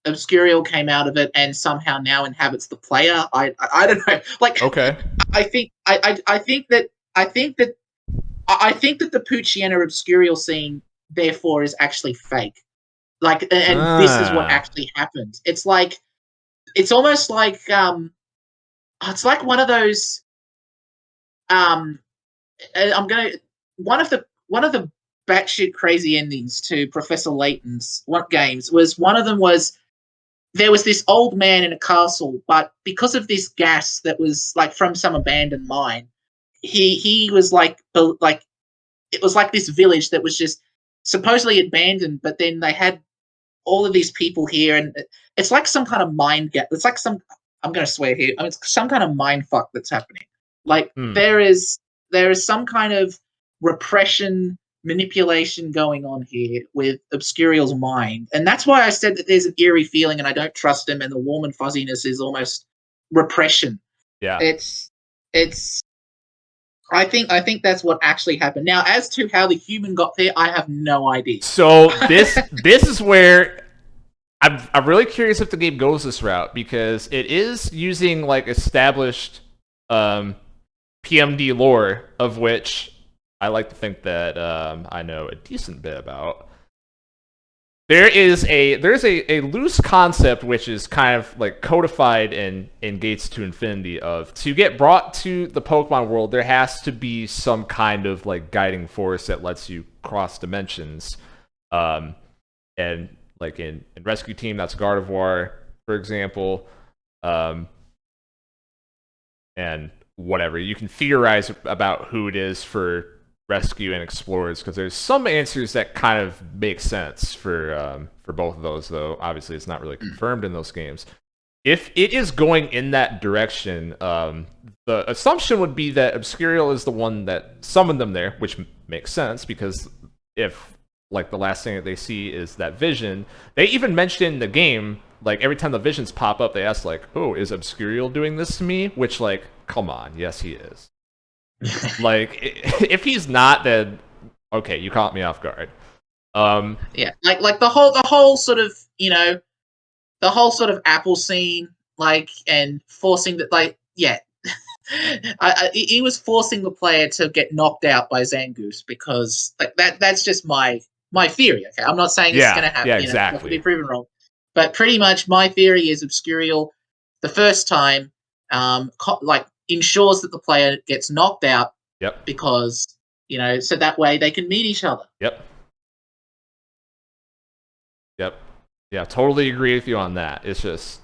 Obscuriel came out of it and somehow now inhabits the player. I don't know. Like, I think that the Pucciana Obscuriel scene therefore is actually fake. Like, and this is what actually happened. It's like, it's almost like it's like one of those one of the batshit crazy endings to Professor Layton's games. One of them was there was this old man in a castle, but because of this gas that was like from some abandoned mine, he was like it was like this village that was just supposedly abandoned, but then they had all of these people here, and it's like some kind of mind gap. It's like I'm going to swear here. I mean, it's some kind of mind fuck that's happening. Like there is some kind of repression, manipulation going on here with Obscuriel's mind, and that's why I said that there's an eerie feeling, and I don't trust him, and the warm and fuzziness is almost repression. Yeah, it's. I think that's what actually happened. Now, as to how the human got there, I have no idea. So this is where I'm really curious if the game goes this route, because it is using like established PMD lore, of which I like to think that I know a decent bit about. There's a loose concept which is kind of like codified in Gates to Infinity of, to get brought to the Pokemon world, there has to be some kind of like guiding force that lets you cross dimensions. And like in Rescue Team, that's Gardevoir, for example. And whatever. You can theorize about who it is for Rescue and Explorers, because there's some answers that kind of make sense for both of those, though obviously it's not really confirmed in those games. If it is going in that direction, the assumption would be that Obscuriel is the one that summoned them there, which makes sense, because if like the last thing that they see is that vision, they even mentioned in the game, like every time the visions pop up, they ask like, "Oh, is Obscuriel doing this to me?" Which, like, come on, yes, he is. Like, if he's not, then okay, you caught me off guard. Yeah, like the whole sort of, the whole sort of Apple scene, like, and forcing that, like, yeah, he was forcing the player to get knocked out by Zangoose, because like that's just my theory. Okay, I'm not saying it's going to happen. Yeah, exactly. Be proven wrong, but pretty much my theory is Obscuriel, the first time, like ensures that the player gets knocked out. Yep. Because so that way they can meet each other. Yep. Yeah, totally agree with you on that. It's just,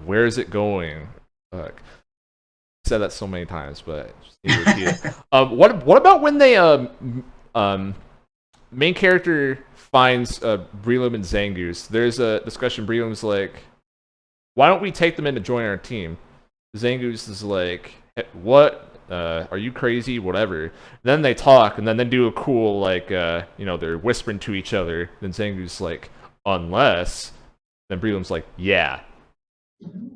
where is it going? Look, I've said that so many times, but just need to repeat it. What about when they main character finds Breloom and Zangoose? There's a discussion. Breloom's like, "Why don't we take them in to join our team?" Zangoose is like, "What? Are you crazy? Whatever." And then they talk, and then they do a cool, like, they're whispering to each other. Then Zangoose is like, "Unless," then Breloom's like, "Yeah."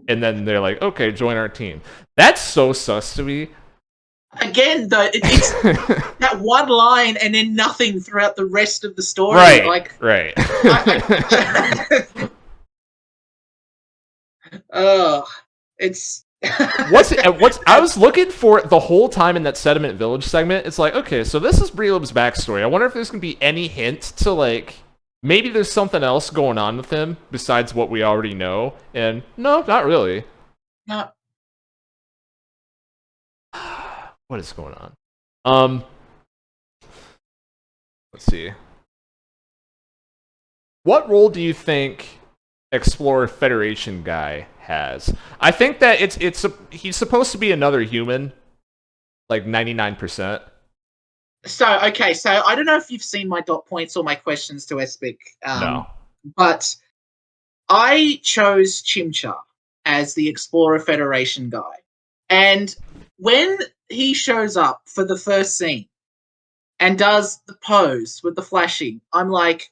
And then they're like, "Okay, join our team." That's so sus to me. Again, though, it's that one line and then nothing throughout the rest of the story. Right, like, right. It's what's I was looking for the whole time in that Sediment Village segment. It's like, okay, so this is Breloom's backstory. I wonder if there's gonna be any hint to, like, maybe there's something else going on with him besides what we already know. And no, not really. No. What is going on? Let's see. What role do you think Explorer Federation guy has? I think that he's supposed to be another human, like 99%. So I don't know if you've seen my dot points or my questions to Espik. No. But I chose Chimchar as the Explorer Federation guy. And when he shows up for the first scene and does the pose with the flashing, I'm like,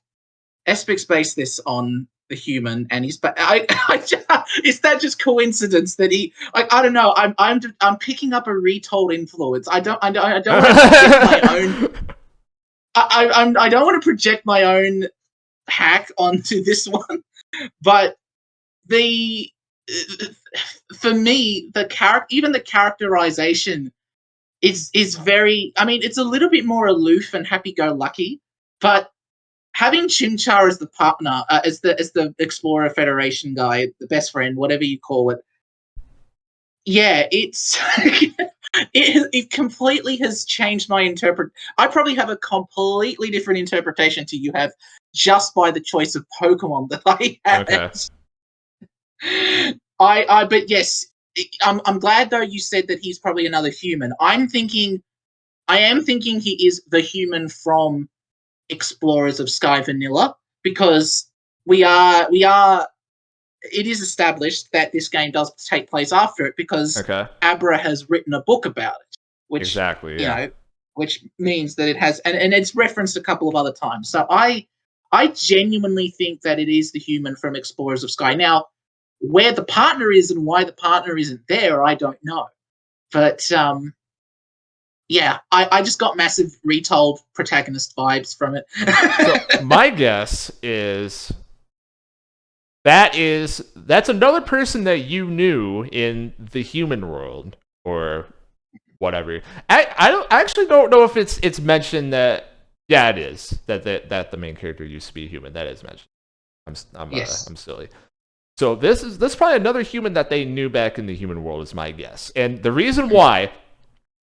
Espik's based this on the human, and he's. Is that just coincidence that he? Like, I don't know. I'm picking up a retold influence. I don't want to project my own. I don't want to project my own hack onto this one, but for me, even the characterization is very. I mean, it's a little bit more aloof and happy-go-lucky, but having Chimchar as the partner, as the Explorer Federation guy, the best friend, whatever you call it, yeah, it's it completely has changed my interpret. I probably have a completely different interpretation to you have just by the choice of Pokemon that I had. Okay. But yes, I'm glad though you said that he's probably another human. I am thinking he is the human from Explorers of Sky Vanilla because we are. It is established that this game does take place after it because Okay. Abra has written a book about it, which Exactly. Yeah. which means that it has, and it's referenced a couple of other times. So I genuinely think that it is the human from Explorers of Sky. Now, where the partner is and why the partner isn't there, I don't know. But yeah, I just got massive retold protagonist vibes from it. So my guess is that's another person that you knew in the human world or whatever. I actually don't know if it's mentioned that. Yeah, it is that the main character used to be human. That is mentioned. I'm silly. So this is probably another human that they knew back in the human world is my guess. And the reason why,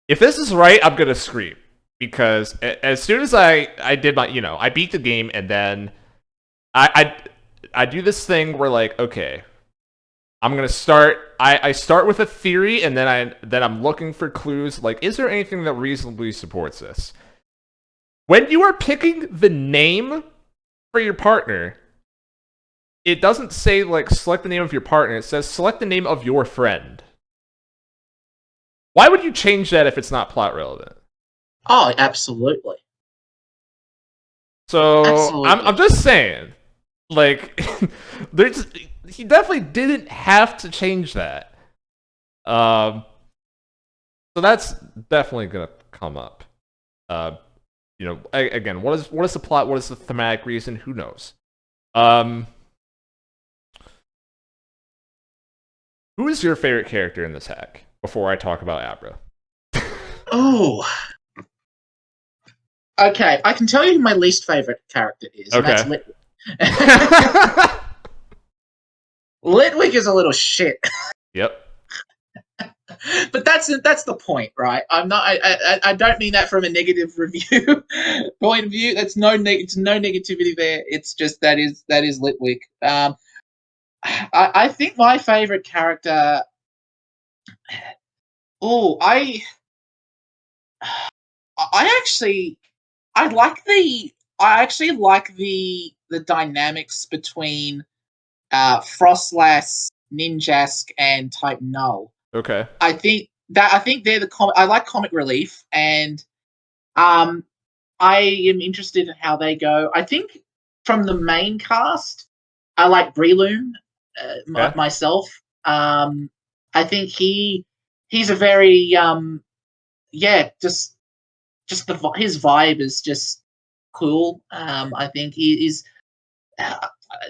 if this is right, I'm gonna scream because as soon as I did my I beat the game and then I do this thing where like okay, I'm gonna start. I start with a theory and then I'm looking for clues. Like, is there anything that reasonably supports this? When you are picking the name for your partner, it doesn't say like select the name of your partner. It says select the name of your friend. Why would you change that if it's not plot relevant? Oh, absolutely. So Absolutely. I'm just saying, like, he definitely didn't have to change that. So that's definitely gonna come up. Again, what is the plot? What is the thematic reason? Who knows? Who is your favorite character in this hack? Before I talk about Abra. Oh. Okay, I can tell you who my least favorite character is, and that's Okay. Litwick. Litwick is a little shit. Yep. But that's the point, right? I'm not. I don't mean that from a negative review point of view. That's it's no negativity there. It's just that is Litwick. I think my favorite character. Oh, I actually I actually like the dynamics between Frostlass, Ninjask, and Type Null. Okay. I think they're I like comic relief, and I am interested in how they go. I think from the main cast, I like Breloom Yeah. myself. I think he's a very just his vibe is just cool. I think he is.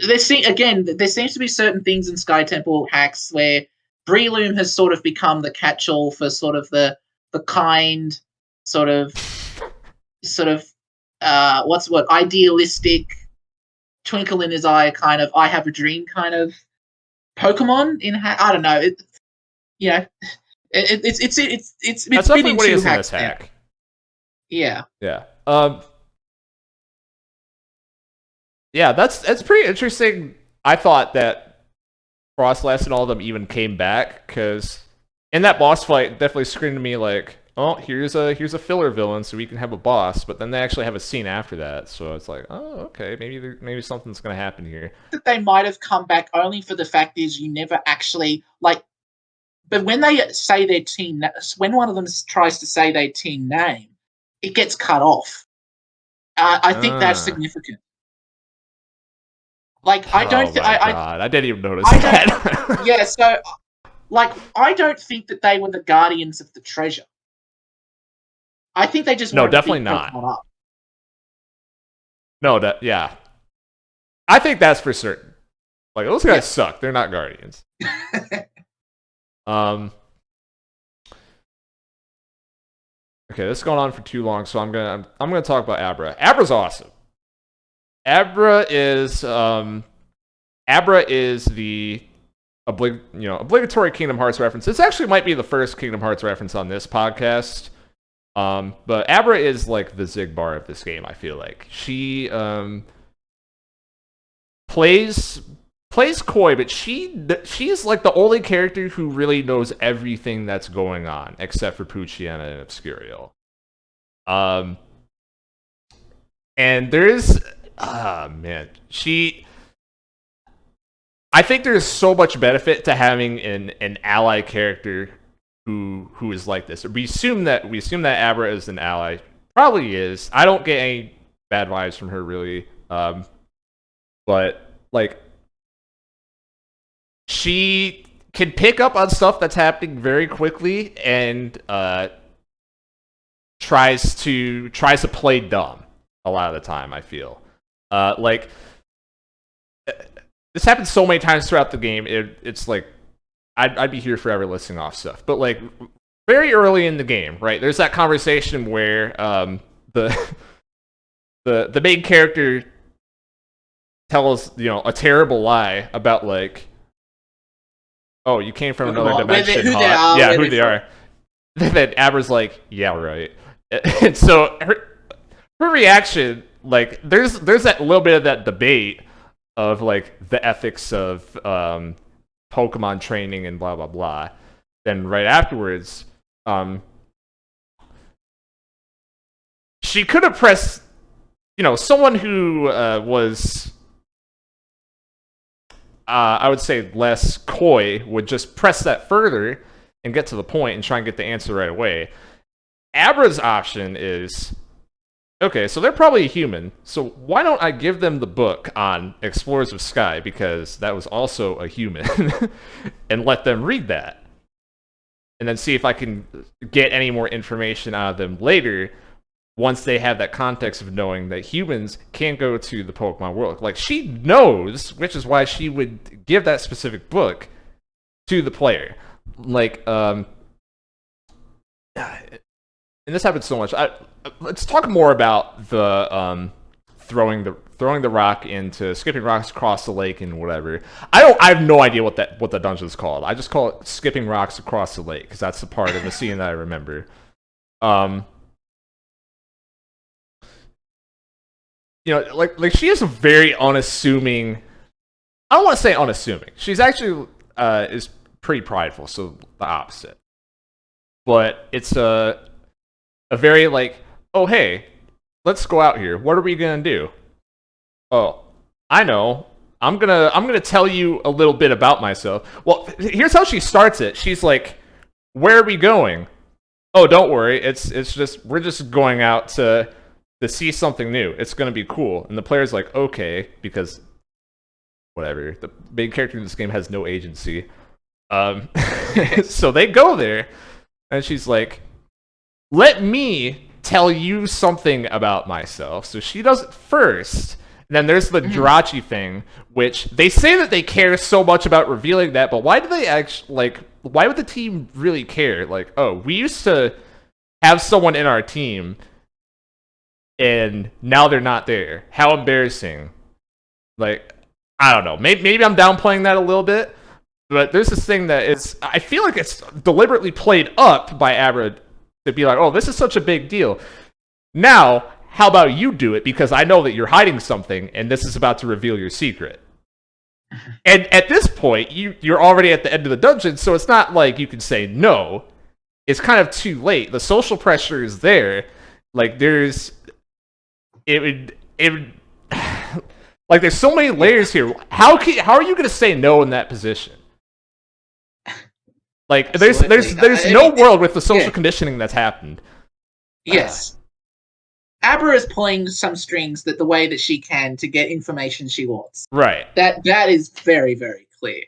There seems to be certain things in SkyTemple hacks where Breloom has sort of become the catch-all for sort of the kind sort of idealistic twinkle in his eye kind of I have a dream kind of Pokemon in I don't know it's That's been definitely in what he two is in this hacks now. hack. Yeah. Yeah. Yeah, that's pretty interesting. I thought that Frostlass and all of them even came back because in that boss fight, it definitely screamed to me like, "Oh, here's a filler villain, so we can have a boss." But then they actually have a scene after that, so it's like, "Oh, okay, maybe something's gonna happen here." That they might have come back only for the fact is you never actually like. But when they say their team, when one of them tries to say their team name, it gets cut off. I think that's significant. Like I don't. God, I didn't even notice that. Yeah, so like I don't think that they were the guardians of the treasure. I think they just No, wanted to definitely beat not. Pokemon up. No, yeah. I think that's for certain. Like those guys suck. They're not guardians. Okay, this is going on for too long, so I'm gonna talk about Abra. Abra's awesome. Abra is the obligatory Kingdom Hearts reference. This actually might be the first Kingdom Hearts reference on this podcast. But Abra is like the Zigbar of this game, I feel like. She plays coy, but she's like the only character who really knows everything that's going on, except for Poochyena and Obscuriel. And there's man, I think there's so much benefit to having an ally character who is like this. We assume that Abra is an ally. Probably is. I don't get any bad vibes from her really. But like she can pick up on stuff that's happening very quickly and tries to play dumb a lot of the time, I feel. Like this happens so many times throughout the game. It's like I'd be here forever listing off stuff. But like very early in the game, right? There's that conversation where the main character tells a terrible lie about like, oh, you came from another dimension. Who they are? Yeah, who they are. Then Abra's like, yeah, right. And so her reaction, like, there's that little bit of that debate of like the ethics of Pokemon training and blah blah blah. Then right afterwards, she could have pressed, someone who was, I would say, less coy would just press that further and get to the point and try and get the answer right away. Abra's option is, okay, so they're probably a human, so why don't I give them the book on Explorers of Sky, because that was also a human, and let them read that. And then see if I can get any more information out of them later, once they have that context of knowing that humans can't go to the Pokemon world. Like, she knows, which is why she would give that specific book to the player. Like, and this happens so much. Let's talk more about the throwing the rock into skipping rocks across the lake and whatever. I have no idea what the dungeon is called. I just call it skipping rocks across the lake because that's the part of the scene that I remember. Like she is a very unassuming. I don't want to say unassuming. She's actually is pretty prideful, so the opposite. But it's a very like, oh hey, let's go out here. What are we gonna do? Oh, I know. I'm gonna tell you a little bit about myself. Well, here's how she starts it. She's like, where are we going? Oh, don't worry. It's just we're just going out to see something new. It's gonna be cool. And the player's like, okay, because whatever. The main character in this game has no agency. So they go there, and she's like, let me tell you something about myself. So she does it first. And then there's the Jirachi thing, which they say that they care so much about revealing that, but why do they actually, like, why would the team really care? Like, oh, we used to have someone in our team, and now they're not there. How embarrassing. Like, I don't know. Maybe I'm downplaying that a little bit, but there's this thing that is, I feel like it's deliberately played up by Abra to be like, oh, this is such a big deal. Now, how about you do it? Because I know that you're hiding something, and this is about to reveal your secret. And at this point, you're already at the end of the dungeon, so it's not like you can say no. It's kind of too late. The social pressure is there. Like, there's like, there's so many layers here. How are you going to say no in that position? Like, there's no world with the social conditioning that's happened. Yes. Abra is pulling some strings the way that she can to get information she wants. Right. That is very, very clear.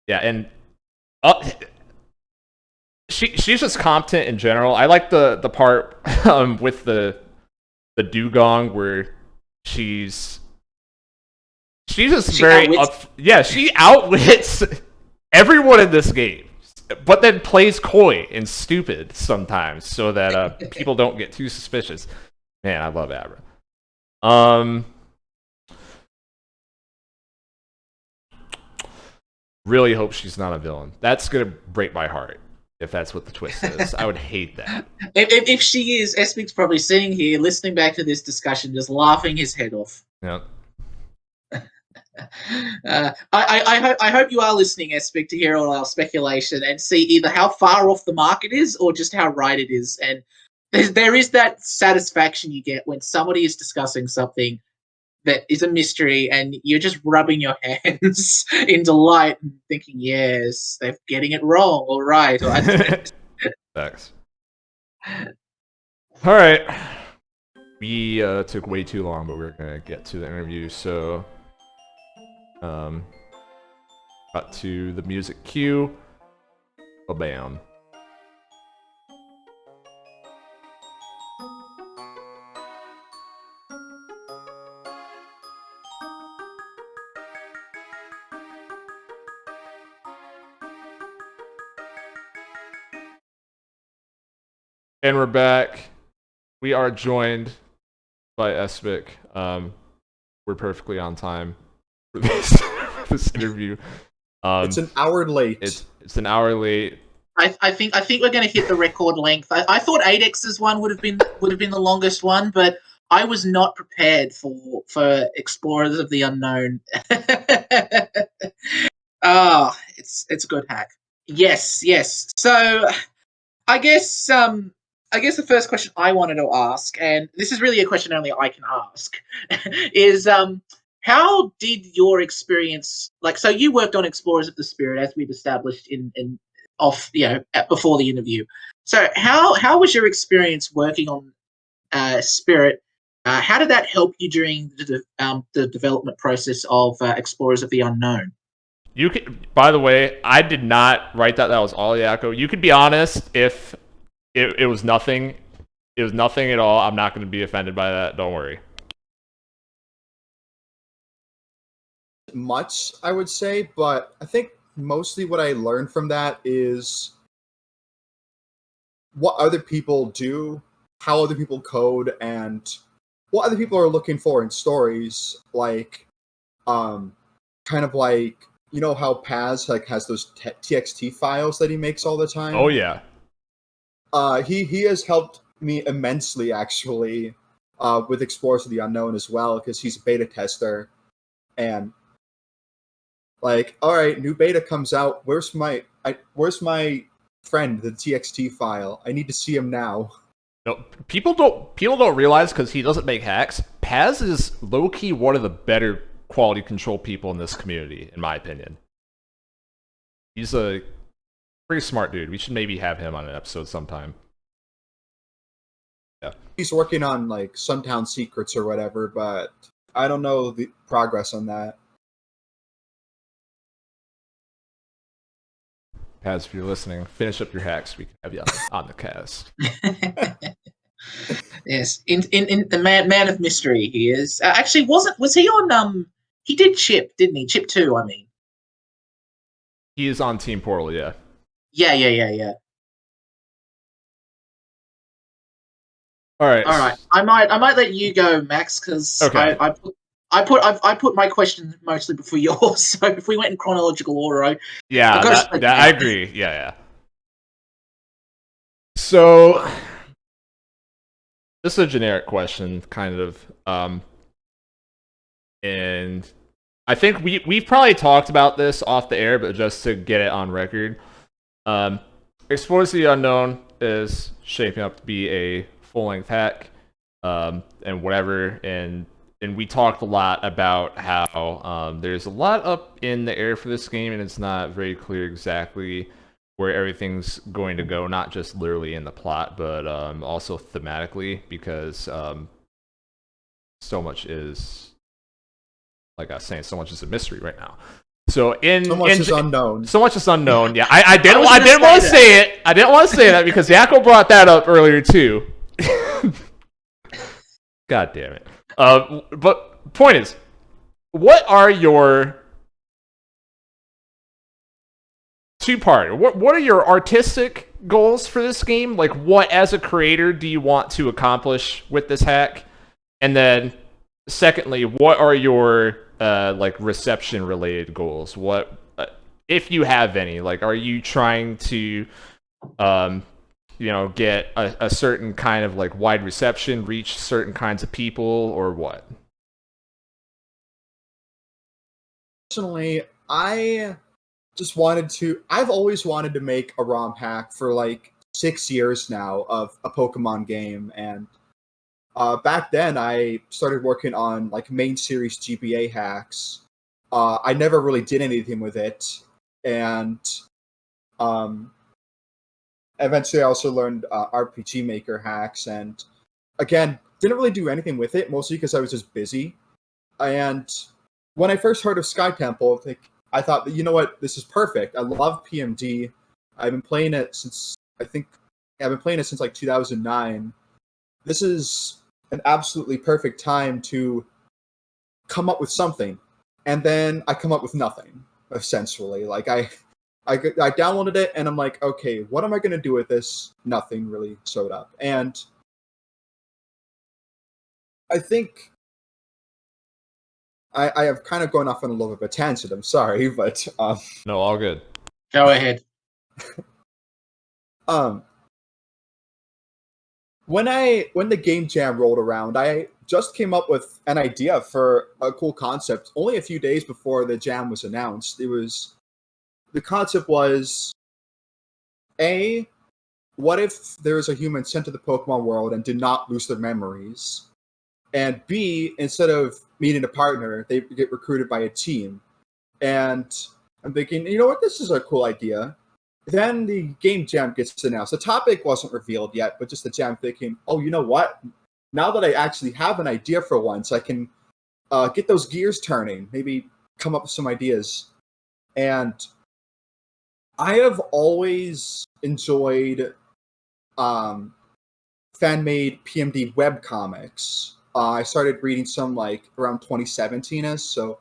Yeah, and she's just competent in general. I like the part with the dugong where she's just she outwits everyone in this game, but then plays coy and stupid sometimes so that people don't get too suspicious. Man, I love Abra. Really hope she's not a villain. That's gonna break my heart if that's what the twist is. I would hate that. If she is, Espik's probably sitting here listening back to this discussion, just laughing his head off. Yeah. I hope you are listening, Espik, to hear all our speculation and see either how far off the mark it is or just how right it is. And there is that satisfaction you get when somebody is discussing something that is a mystery and you're just rubbing your hands in delight and thinking, yes, they're getting it wrong, all right. Thanks. All right. We took way too long, but we're going to get to the interview, so got to the music cue. Bam. And we're back. We are joined by Espik. We're perfectly on time for this interview. It's an hour late. It's an hour late. I think we're going to hit the record length. I thought 8X's one would have been the longest one, but I was not prepared for Explorers of the Unknown. Oh, it's a good hack. Yes. So I guess the first question I wanted to ask, and this is really a question only I can ask, is how did your experience, so you worked on Explorers of the Spirit, as we've established before the interview. So how was your experience working on Spirit? How did that help you during the development process of Explorers of the Unknown? You could, by the way, I did not write that. That was all Yakko. You could be honest if it was nothing. It was nothing at all. I'm not going to be offended by that. Don't worry. Much, I would say, but I think mostly what I learned from that is what other people do, how other people code, and what other people are looking for in stories. Like, kind of like, you know how Paz has those TXT files that he makes all the time? Oh yeah. He has helped me immensely, actually, with Explorers of the Unknown as well, because he's a beta tester. And, all right, new beta comes out. Where's my friend, the TXT file? I need to see him now. No, people don't realize, because he doesn't make hacks. Paz is low-key one of the better quality control people in this community, in my opinion. He's a pretty smart dude. We should maybe have him on an episode sometime. Yeah. He's working on Suntown Secrets or whatever, but I don't know the progress on that. Paz, if you're listening, finish up your hacks. We can have you on the cast. Yes, in the man of mystery he is. Actually, was he on? He did Chip, didn't he? Chip 2, I mean. He is on Team Portal, yeah. Yeah. All right. I might let you go, Max, because okay. I put my question mostly before yours. So if we went in chronological order, I agree. Yeah. So this is a generic question, kind of, and I think we've probably talked about this off the air, but just to get it on record, Explorers of the Unknown is shaping up to be a full-length hack, and whatever, and we talked a lot about how there's a lot up in the air for this game, and it's not very clear exactly where everything's going to go, not just literally in the plot, but also thematically, because so much is, like I was saying, so much is a mystery right now. So so much is unknown. So much is unknown. Yeah, I didn't want to say it. I didn't want to say that because Yakko brought that up earlier too. God damn it. But point is, what are your two-part? What are your artistic goals for this game? Like, what as a creator do you want to accomplish with this hack? And then, secondly, what are your reception-related goals? What if you have any, like, are you trying to, get a certain kind of like wide reception, reach certain kinds of people, or what? Personally, I've always wanted to make a ROM hack for like 6 years now of a Pokemon game, and back then I started working on like main series GBA hacks. I never really did anything with it, and eventually I also learned RPG Maker hacks, and again, didn't really do anything with it, mostly because I was just busy. And when I first heard of SkyTemple, I thought that, you know what, this is perfect. I love PMD. I've been playing it since like 2009. This is an absolutely perfect time to come up with something. And then I come up with nothing, essentially. Like I downloaded it and I'm like, okay, what am I going to do with this? Nothing really showed up. And I think I have kind of gone off on a little bit of a tangent. I'm sorry, but No, all good. Go ahead. When the game jam rolled around, I just came up with an idea for a cool concept only a few days before the jam was announced. The concept was, what if there was a human sent to the Pokemon world and did not lose their memories? And B, instead of meeting a partner, they get recruited by a team. And I'm thinking, you know what, this is a cool idea. Then the game jam gets announced. The topic wasn't revealed yet, but just the jam thinking, oh, you know what? Now that I actually have an idea for once, I can get those gears turning, maybe come up with some ideas. And I have always enjoyed fan-made PMD webcomics. I started reading some like around 2017ish, so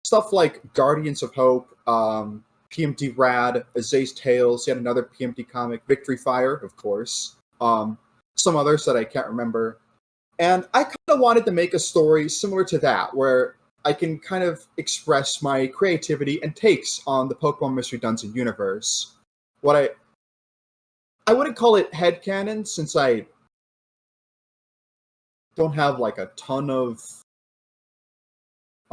stuff like Guardians of Hope, PMD Rad, Azay's Tales, yet another PMD comic, Victory Fire, of course, some others that I can't remember. And I kind of wanted to make a story similar to that, where I can kind of express my creativity and takes on the Pokemon Mystery Dungeon universe. I wouldn't call it headcanon, since I don't have like a ton of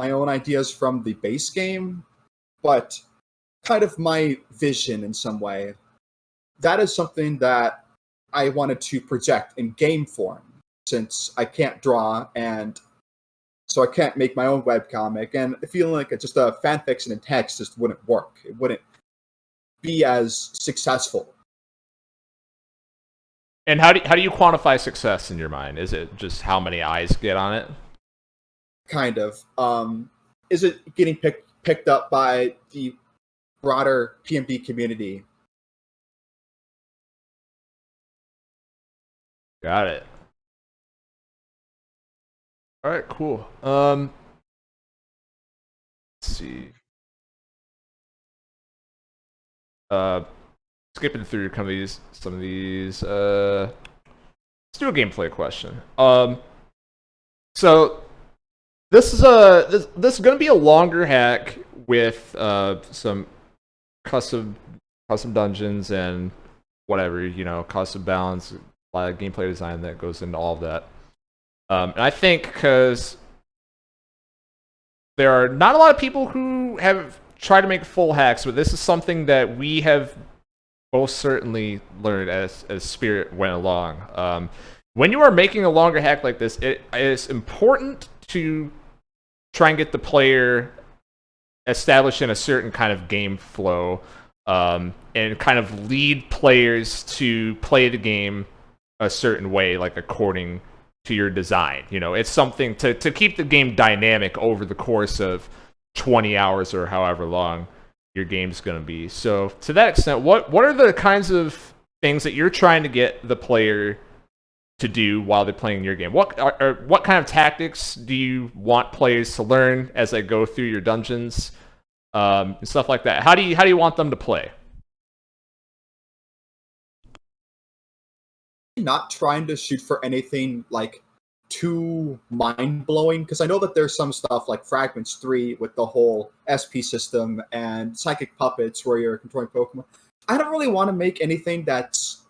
my own ideas from the base game, but kind of my vision in some way. That is something that I wanted to project in game form, since I can't draw, and so I can't make my own webcomic, and feeling like just a fanfiction in text just wouldn't work. It wouldn't be as successful. And how do you quantify success in your mind? Is it just how many eyes get on it? Kind of. Is it getting picked up by the broader PMD community? Got it. All right, cool. Let's see. Skipping through some of these. Let's do a gameplay question. So this is going to be a longer hack with some custom dungeons and whatever, custom balance, a lot of gameplay design that goes into all of that. And I think because there are not a lot of people who have tried to make full hacks, but this is something that we have most certainly learned as Spirit went along. When you are making a longer hack like this, it is important to try and get the player established in a certain kind of game flow, and kind of lead players to play the game a certain way, like according to your design. It's something to keep the game dynamic over the course of 20 hours or however long your game's going to be. So to that extent, what are the kinds of things that you're trying to get the player to do while they're playing your game? What kind of tactics do you want players to learn as they go through your dungeons, and stuff like that? How do you want them to play? Not trying to shoot for anything like too mind-blowing, because I know that there's some stuff like Fragments 3 with the whole SP system and Psychic Puppets where you're controlling Pokemon. I don't really want to make anything that's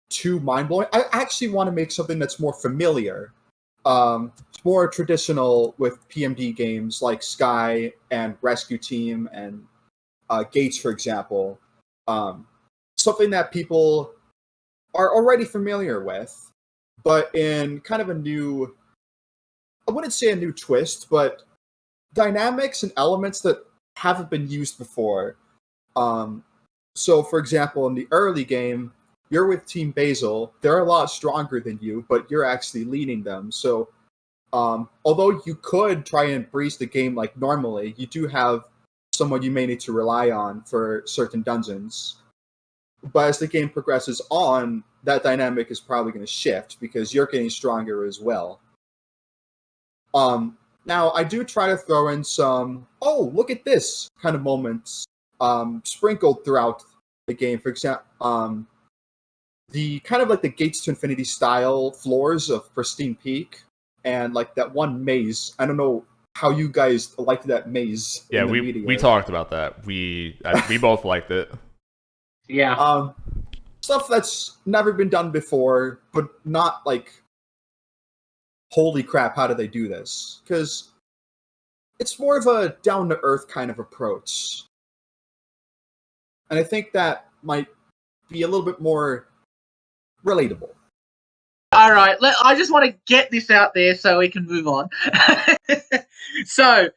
too mind-blowing. I actually want to make something that's more familiar. It's more traditional with PMD games like Sky and Rescue Team and Gates, for example. Something that people are already familiar with, but in kind of a new, I wouldn't say a new twist, but dynamics and elements that haven't been used before. So, for example, in the early game, you're with Team Basil. They're a lot stronger than you, but you're actually leading them. So, although you could try and breeze the game like normally, you do have someone you may need to rely on for certain dungeons. But as the game progresses on, that dynamic is probably going to shift because you're getting stronger as well. Now, I do try to throw in some, oh, look at this kind of moments sprinkled throughout the game. For example, the kind of like the Gates to Infinity style floors of Pristine Peak and like that one maze. I don't know how you guys liked that maze. Yeah, we talked about that. We both liked it. Yeah. Stuff that's never been done before, but not like, holy crap, how did they do this? Because it's more of a down-to-earth kind of approach. And I think that might be a little bit more relatable. All right, I just want to get this out there so we can move on. So,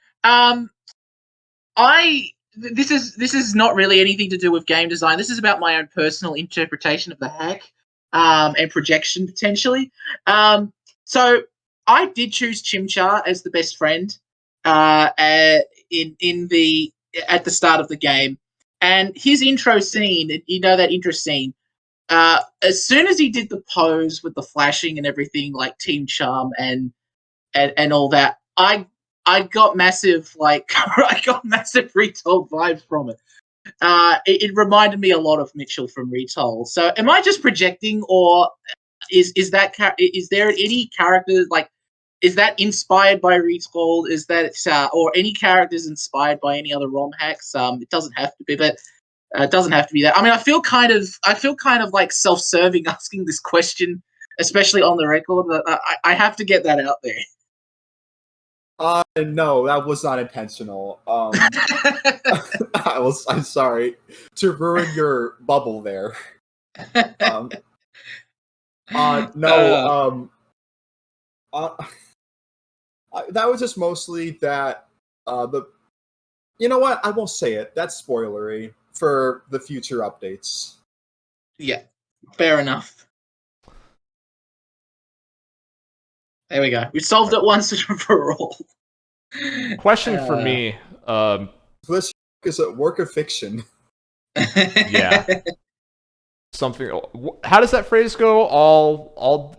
this is not really anything to do with game design. This is about my own personal interpretation of the hack and projection potentially. So I did choose Chimchar as the best friend at the start of the game, and his intro scene. You know that intro scene. As soon as he did the pose with the flashing and everything, like Team Charm and all that, I got massive Retold vibes from it. It reminded me a lot of Mitchell from Retold. So, am I just projecting, or is there any character like? Is that inspired by Retold? Is that or any characters inspired by any other ROM hacks? It doesn't have to be, but it doesn't have to be that. I mean, I feel kind of like self-serving asking this question, especially on the record. I have to get that out there. No, that was not intentional. I'm sorry to ruin your bubble there. That was just mostly that. You know what? I won't say it. That's spoilery for the future updates. Yeah, fair enough. There we go. We solved it once and for all. Question for me. This is a work of fiction. Yeah. Something. How does that phrase go? All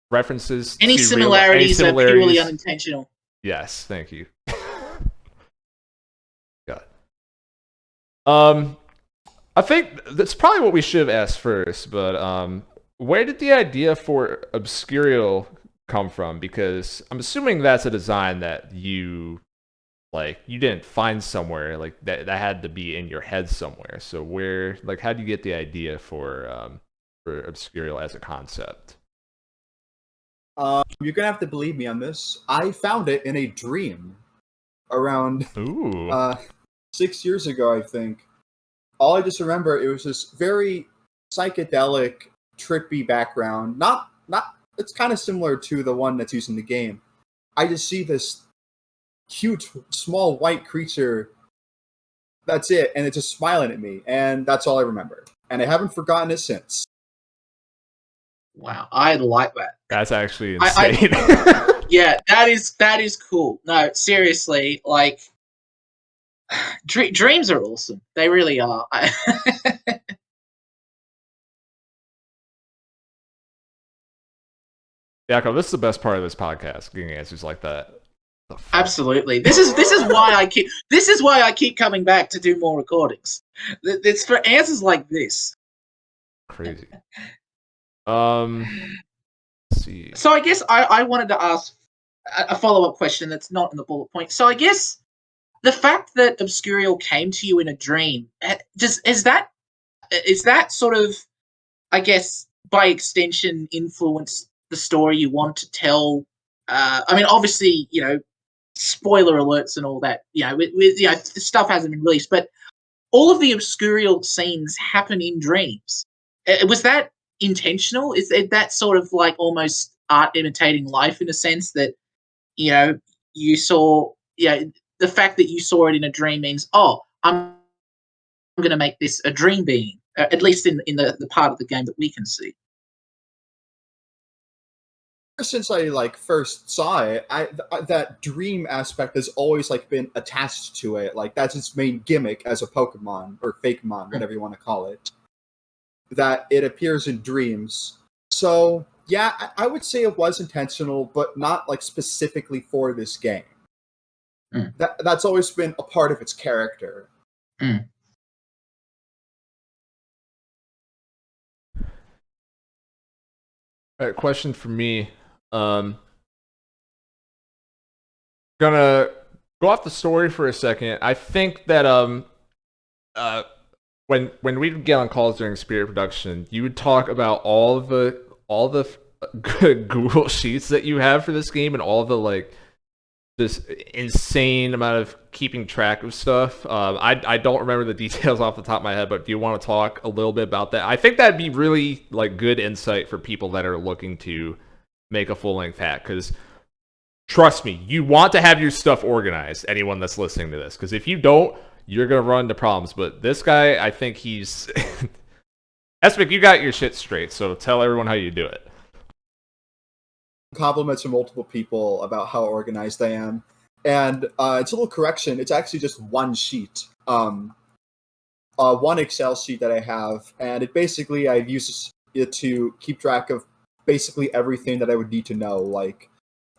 references. Any to similarities are purely unintentional. Yes, thank you. God. I think that's probably what we should have asked first, but where did the idea for Obscuriel come from? Because I'm assuming that's a design that you didn't find somewhere, like that had to be in your head somewhere. So where, like, how do you get the idea for Obscuriel as a concept? You're gonna have to believe me on this. I found it in a dream around 6 years ago, I think. All I just remember, it was this very psychedelic, trippy background. Not. It's kind of similar to the one that's used in the game. I just see this cute, small white creature. That's it, and it's just smiling at me, and that's all I remember. And I haven't forgotten it since. Wow, I like that. That's actually insane. Yeah, that is cool. No, seriously, like dreams are awesome. They really are. Yakko, this is the best part of this podcast, getting answers like that. Absolutely. This is why I keep coming back to do more recordings. It's for answers like this. Crazy. see. So I guess I wanted to ask a follow-up question that's not in the bullet point. So I guess the fact that Obscuriel came to you in a dream, is that sort of, I guess, by extension, influence the story you want to tell? I mean, obviously, spoiler alerts and all that. Stuff hasn't been released, but all of the Obscuriel scenes happen in dreams. Was that intentional? Is that sort of like almost art imitating life in a sense that you saw? The fact that you saw it in a dream means, oh, I'm going to make this a dream being, at least in the part of the game that we can see. Since I first saw it, that dream aspect has always been attached to it. Like that's its main gimmick as a Pokemon or Fakemon, whatever you want to call it. That it appears in dreams. So yeah, I would say it was intentional, but not specifically for this game. Mm. That's always been a part of its character. Mm. All right, question for me. Gonna go off the story for a second. I think that when we'd get on calls during Spirit production, you would talk about all the good Google Sheets that you have for this game and all the this insane amount of keeping track of stuff. I don't remember the details off the top of my head, but do you want to talk a little bit about that? I think that'd be really good insight for people that are looking to make a full-length hack, because trust me, you want to have your stuff organized, anyone that's listening to this, because if you don't, you're going to run into problems. But this guy, I think he's... Espik, you got your shit straight, so tell everyone how you do it. Compliments from multiple people about how organized I am. And it's a little correction, it's actually just one sheet. One Excel sheet that I have, and it basically, I've used it to keep track of basically everything that I would need to know.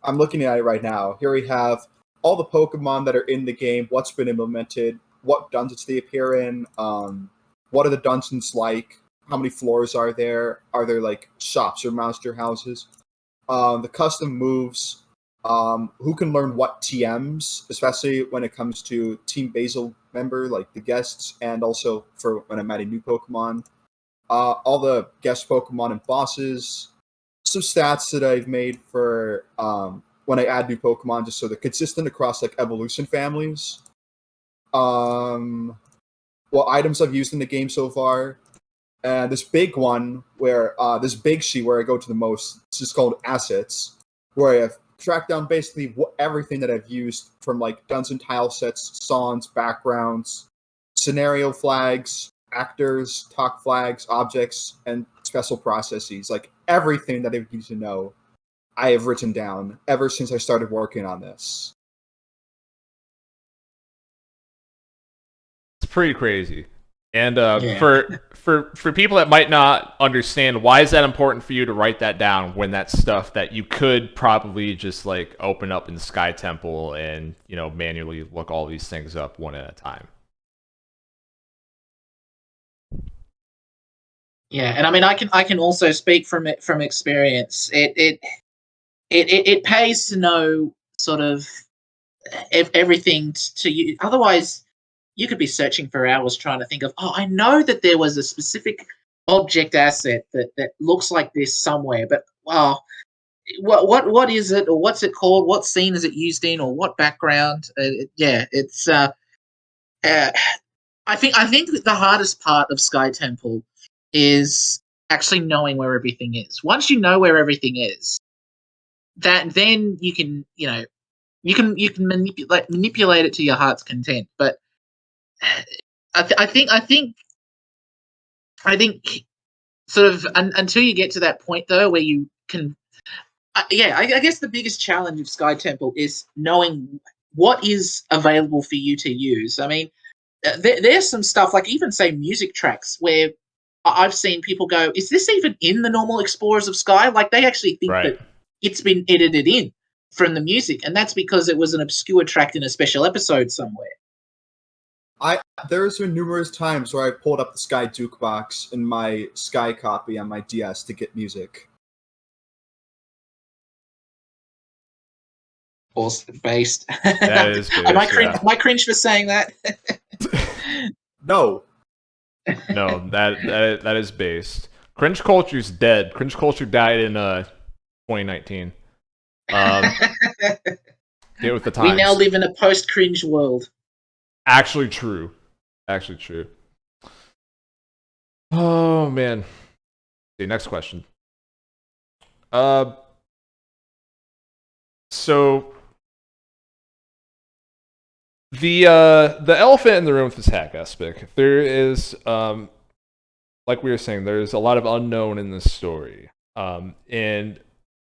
I'm looking at it right now. Here we have all the Pokemon that are in the game, what's been implemented, what dungeons they appear in, what are the dungeons like, how many floors are there shops or monster houses, the custom moves, who can learn what TMs, especially when it comes to Team Basil member, the guests, and also for when I'm adding new Pokemon, all the guest Pokemon and bosses, some stats that I've made for when I add new Pokemon, just so they're consistent across evolution families. What items I've used in the game so far, and this big one where this big sheet where I go to the most. It's just called assets, where I have tracked down basically everything that I've used from dungeon tile sets, songs, backgrounds, scenario flags, actors, talk flags, objects, and special processes. Everything that I need to know, I have written down ever since I started working on this. It's pretty crazy. And Yeah. for people that might not understand, why is that important for you to write that down when that's stuff that you could probably just open up in SkyTemple and manually look all these things up one at a time? Yeah, and I mean, I can also speak from experience. It pays to know sort of everything to you. Otherwise, you could be searching for hours trying to think of. Oh, I know that there was a specific object asset that looks like this somewhere, but what is it, or what's it called? What scene is it used in, or what background? It's. I think that the hardest part of SkyTemple is actually knowing where everything is. Once you know where everything is, then you can manipulate it to your heart's content. But I think sort of until you get to that point though, where you can. I guess the biggest challenge of SkyTemple is knowing what is available for you to use. I mean, there's some stuff even say music tracks where I've seen people go, "Is this even in the normal Explorers of Sky?" They actually think Right. that it's been edited in from the music, and that's because it was an obscure track in a special episode somewhere. There's been numerous times where I pulled up the Sky Jukebox in my Sky copy on my DS to get music. Or based. That is based, Am yeah. I cringe for saying that? No. No, that is based. Cringe culture's dead. Cringe culture died in 2019. Get with the times. We now live in a post-cringe world. Actually true. Actually true. Oh man. Okay, next question. So the elephant in the room with this hack, Espik. There is like we were saying, there's a lot of unknown in this story. And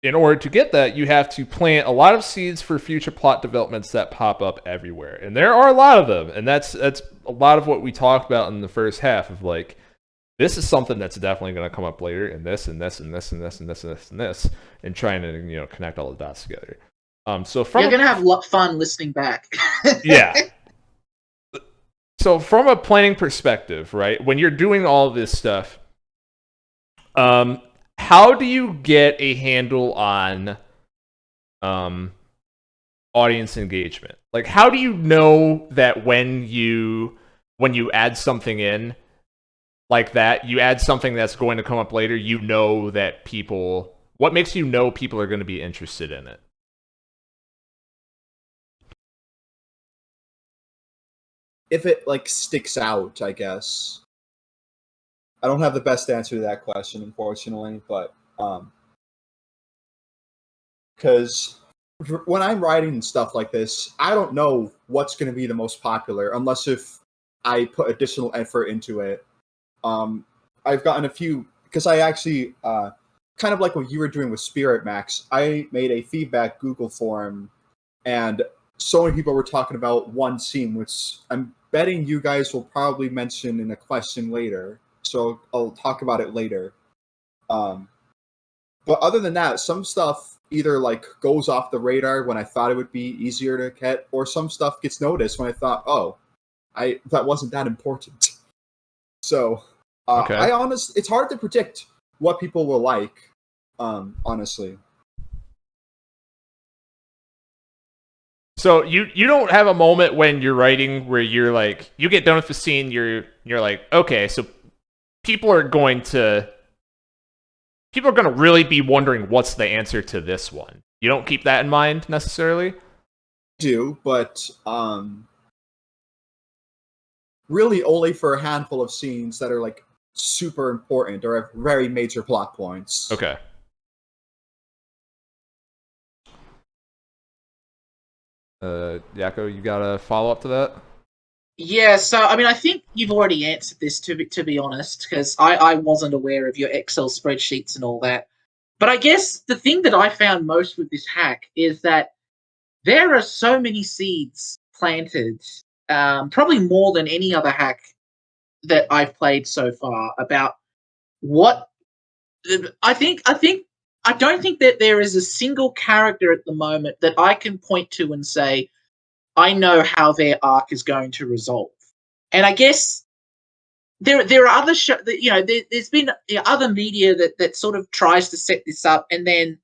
in order to get that, you have to plant a lot of seeds for future plot developments that pop up everywhere. And there are a lot of them. And that's a lot of what we talked about in the first half of like, this is something that's definitely going to come up later, and this, and this, and this, and this, and this, and this, and this, and trying to connect all the dots together. So you're gonna have fun listening back. Yeah. So from a planning perspective, right, when you're doing all of this stuff, how do you get a handle on audience engagement? Like, how do you know that when you add something in like that, you add something that's going to come up later, you know that people... What makes you know people are going to be interested in it? If it, like, sticks out, I guess. I don't have the best answer to that question, unfortunately, but... Because when I'm writing stuff like this, I don't know what's going to be the most popular, unless if I put additional effort into it. I've gotten a few, because I actually, kind of like what you were doing with Spirit, Max, I made a feedback Google form, and so many people were talking about one scene, which I'm betting you guys will probably mention in a question later, so I'll talk about it later. But other than that, some stuff either like goes off the radar when I thought it would be easier to get, or some stuff gets noticed when I thought, oh, that wasn't that important. So, Okay. it's hard to predict what people will like, honestly. So you don't have a moment when you're writing where you're like, you get done with the scene, you're like, okay, so people are going to really be wondering what's the answer to this one. You don't keep that in mind necessarily? I do, but really only for a handful of scenes that are like super important or have very major plot points. Okay. Yakko, you got a follow up to that? Yeah, so I mean, I think you've already answered this to be honest, because I wasn't aware of your Excel spreadsheets and all that. But I guess the thing that I found most with this hack is that there are so many seeds planted, probably more than any other hack that I've played so far, about what I don't think that there is a single character at the moment that I can point to and say, I know how their arc is going to resolve. And I guess there are other there's been other media that sort of tries to set this up, and then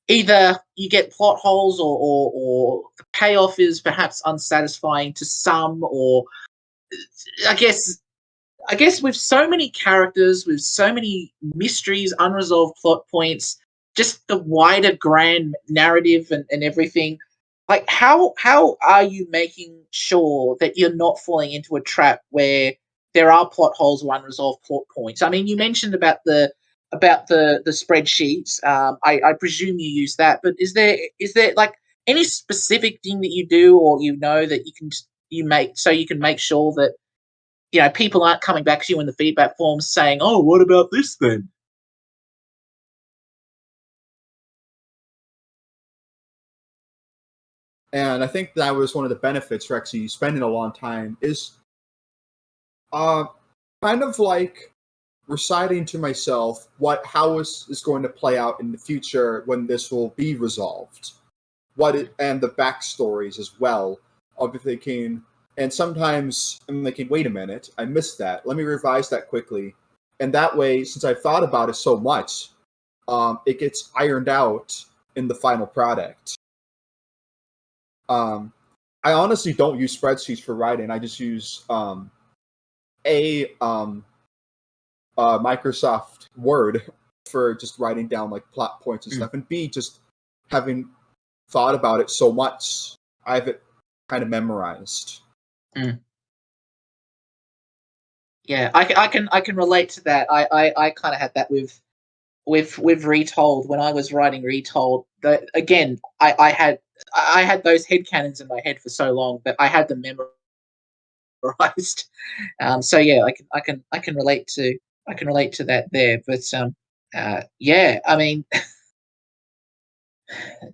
either you get plot holes or the payoff is perhaps unsatisfying to some, or I guess with so many characters, with so many mysteries, unresolved plot points, just the wider grand narrative and everything, like how are you making sure that you're not falling into a trap where there are plot holes or unresolved plot points? I mean, you mentioned about the spreadsheets. I presume you use that, but is there like any specific thing that you do, or that you can make sure that people aren't coming back to you in the feedback forms saying, "Oh, what about this then?" And I think that was one of the benefits for actually spending a long time is kind of like reciting to myself how is going to play out in the future when this will be resolved. And the backstories as well of thinking, and sometimes I'm thinking, wait a minute, I missed that. Let me revise that quickly. And that way, since I've thought about it so much, it gets ironed out in the final product. I honestly don't use spreadsheets for writing. I just use Microsoft Word for just writing down like plot points and stuff, and B, just having thought about it so much, I have it kind of memorized. Yeah, I can relate to that. I kind of had that with Retold when I was writing Retold. Again, I had those headcanons in my head for so long that I had them memorized. So yeah, I can relate to that there. But yeah, I mean,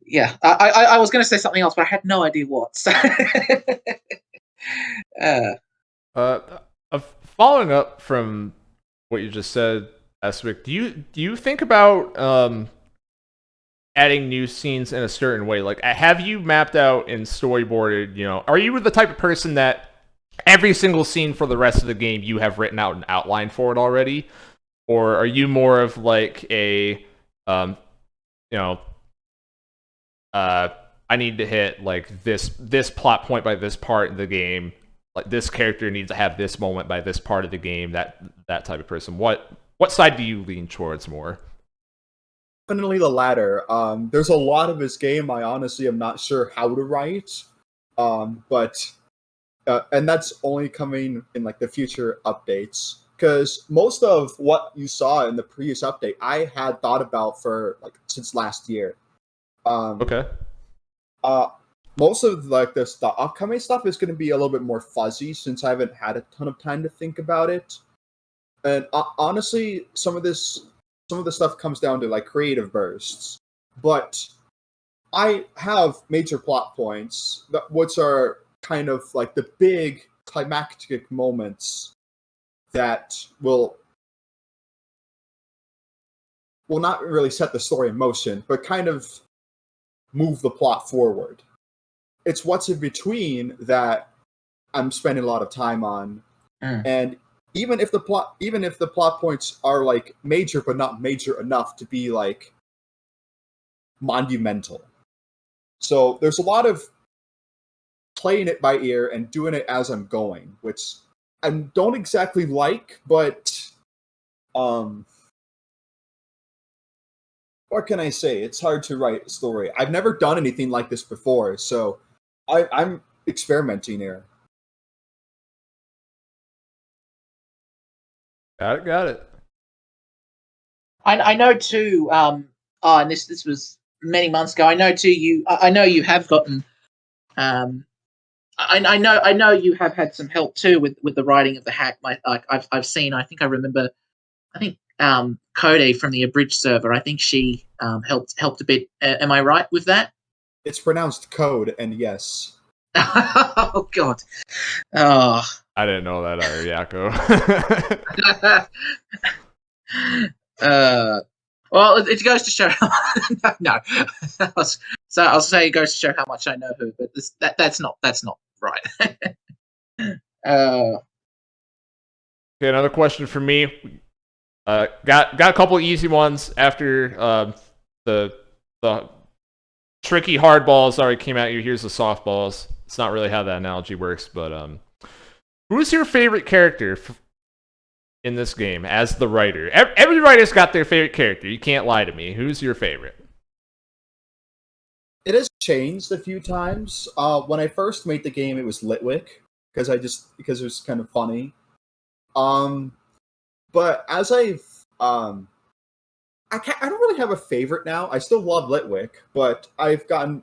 yeah, I was going to say something else, but I had no idea what. So, Uh, Following up from what you just said, Espik, do you think about adding new scenes in a certain way? Like, have you mapped out and storyboarded? Are you the type of person that every single scene for the rest of the game you have written out an outline for it already, or are you more of like a I need to hit like this plot point by this part of the game. Like this character needs to have this moment by this part of the game. That type of person. What side do you lean towards more? Definitely the latter. There's a lot of this game I honestly am not sure how to write, but and that's only coming in like the future updates. Because most of what you saw in the previous update, I had thought about for like since last year. Okay. Most of like the upcoming stuff is going to be a little bit more fuzzy since I haven't had a ton of time to think about it. And honestly, some of the stuff comes down to like creative bursts. But I have major plot points which are kind of like the big climactic moments that will not really set the story in motion, but kind of move the plot forward. It's what's in between that I'm spending a lot of time on. And even if the plot points are like major but not major enough to be like monumental. So there's a lot of playing it by ear and doing it as I'm going, which I don't exactly like, but what can I say? It's hard to write a story. I've never done anything like this before, so I'm experimenting here. Got it. I know too. And this was many months ago. I know too. I know you have gotten. I know you have had some help too with the writing of the hack. I've seen. I think I remember. I think Code from the abridged server. I think she helped a bit. Am I right with that? It's pronounced code, and yes. Oh God. Oh. I didn't know that either, Yakko. Well, it goes to show how no. So I'll say it goes to show how much I know her, but that's not right. Okay, another question for me. Got a couple easy ones after the tricky hardballs already came at you. Here's the softballs. It's not really how that analogy works, but who's your favorite character in this game as the writer? Every writer's got their favorite character. You can't lie to me. Who's your favorite? It has changed a few times. When I first made the game, it was Litwick because it was kind of funny. But as I've I don't really have a favorite now. I still love Litwick, but I've gotten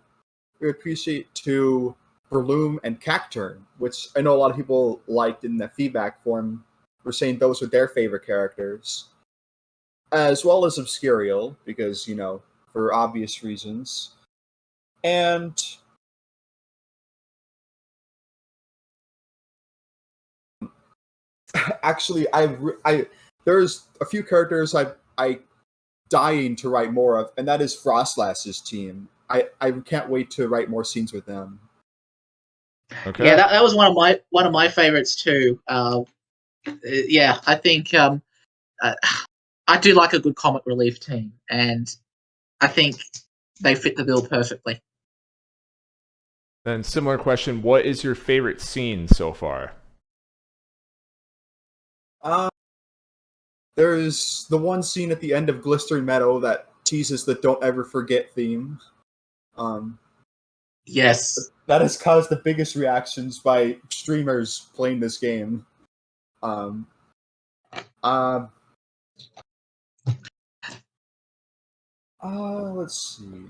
to appreciate to Breloom and Cacturn, which I know a lot of people liked in the feedback form. Were saying those are their favorite characters, as well as Obscuriel, because for obvious reasons. And actually, there's a few characters I dying to write more of, and that is Frostlass's team. I can't wait to write more scenes with them. Okay. Yeah, that was one of my favorites too. Yeah, I think I do like a good comic relief team, and I think they fit the bill perfectly. Then similar question, what is your favorite scene so far? There's the one scene at the end of Glistering Meadow that teases the "Don't Ever Forget" theme. Yes. That has caused the biggest reactions by streamers playing this game. Let's see.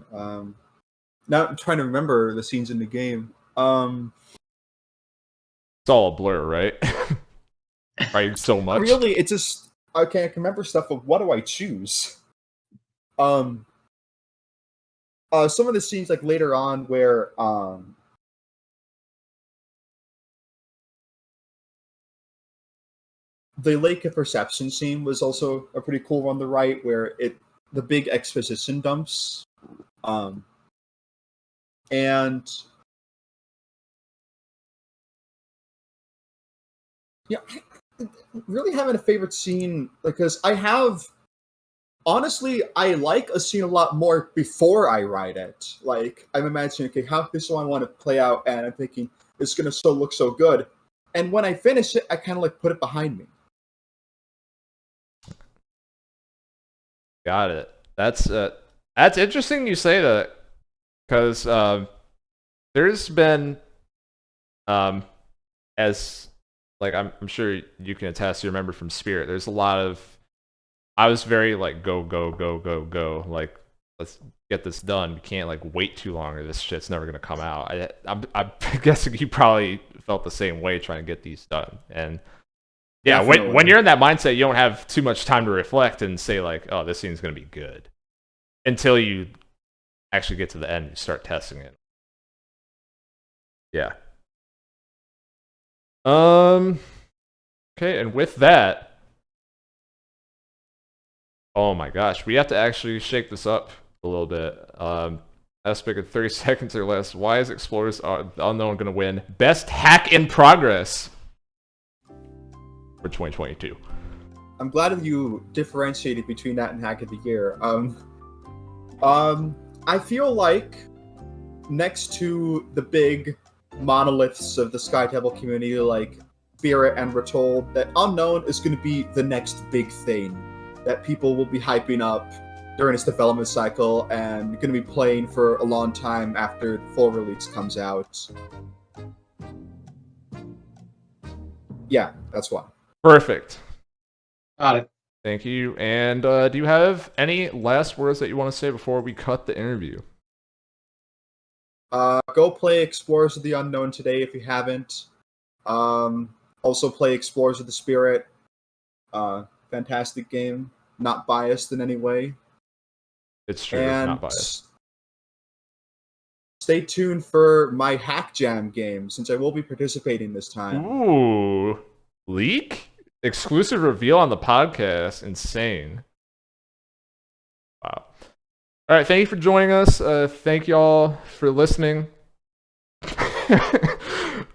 Now I'm trying to remember the scenes in the game. It's all a blur, right? Right, so much. Really, it's just okay. I can remember stuff, but what do I choose? Some of the scenes like later on where the Lake of Perception scene was also a pretty cool one on the right, where the big exposition dumps, and yeah, I really having a favorite scene because honestly, I like a scene a lot more before I write it. Like, I'm imagining, okay, how this one I want to play out, and I'm thinking it's gonna look so good. And when I finish it, I kind of like put it behind me. Got it. That's interesting you say that, because there's been as like I'm sure you can attest, you remember from Spirit, there's a lot of, I was very like go, like let's get this done. We can't like wait too long or this shit's never gonna come out. I'm guessing you probably felt the same way trying to get these done. And yeah, when you're in that mindset, you don't have too much time to reflect and say like, oh, this scene's gonna be good, until you actually get to the end and start testing it. Yeah. Okay, and with that, oh my gosh, we have to actually shake this up a little bit. Espik in 30 seconds or less. Why is Explorers of the Unknown going to win Best Hack in Progress for 2022? I'm glad that you differentiated between that and Hack of the Year. I feel like next to the big monoliths of the SkyTemple community, like Spirit and Retold, that Unknown is going to be the next big thing that people will be hyping up during its development cycle and going to be playing for a long time after the full release comes out. Yeah, that's why. Perfect. Got it. Thank you. And do you have any last words that you want to say before we cut the interview? Go play Explorers of the Unknown today if you haven't. Also play Explorers of the Spirit. Fantastic game. Not biased in any way. It's true, and not biased. Stay tuned for my Hack Jam game, since I will be participating this time. Ooh. Leak? Exclusive reveal on the podcast. Insane. Wow. All right, thank you for joining us. Thank y'all for listening.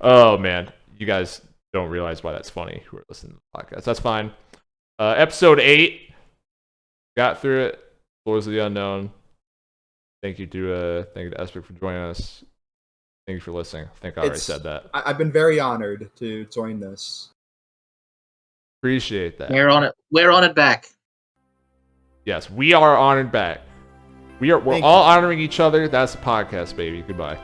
Oh, man. You guys don't realize why that's funny who are listening to the podcast. That's fine. Episode 8. Got through it. Explorers of the Unknown. Thank you to Espik for joining us. Thank you for listening. I think I already said that. I've been very honored to join this. Appreciate that. We're on it. We're on it back. Yes, we are honored back. We're all honoring each other. That's the podcast, baby. Goodbye.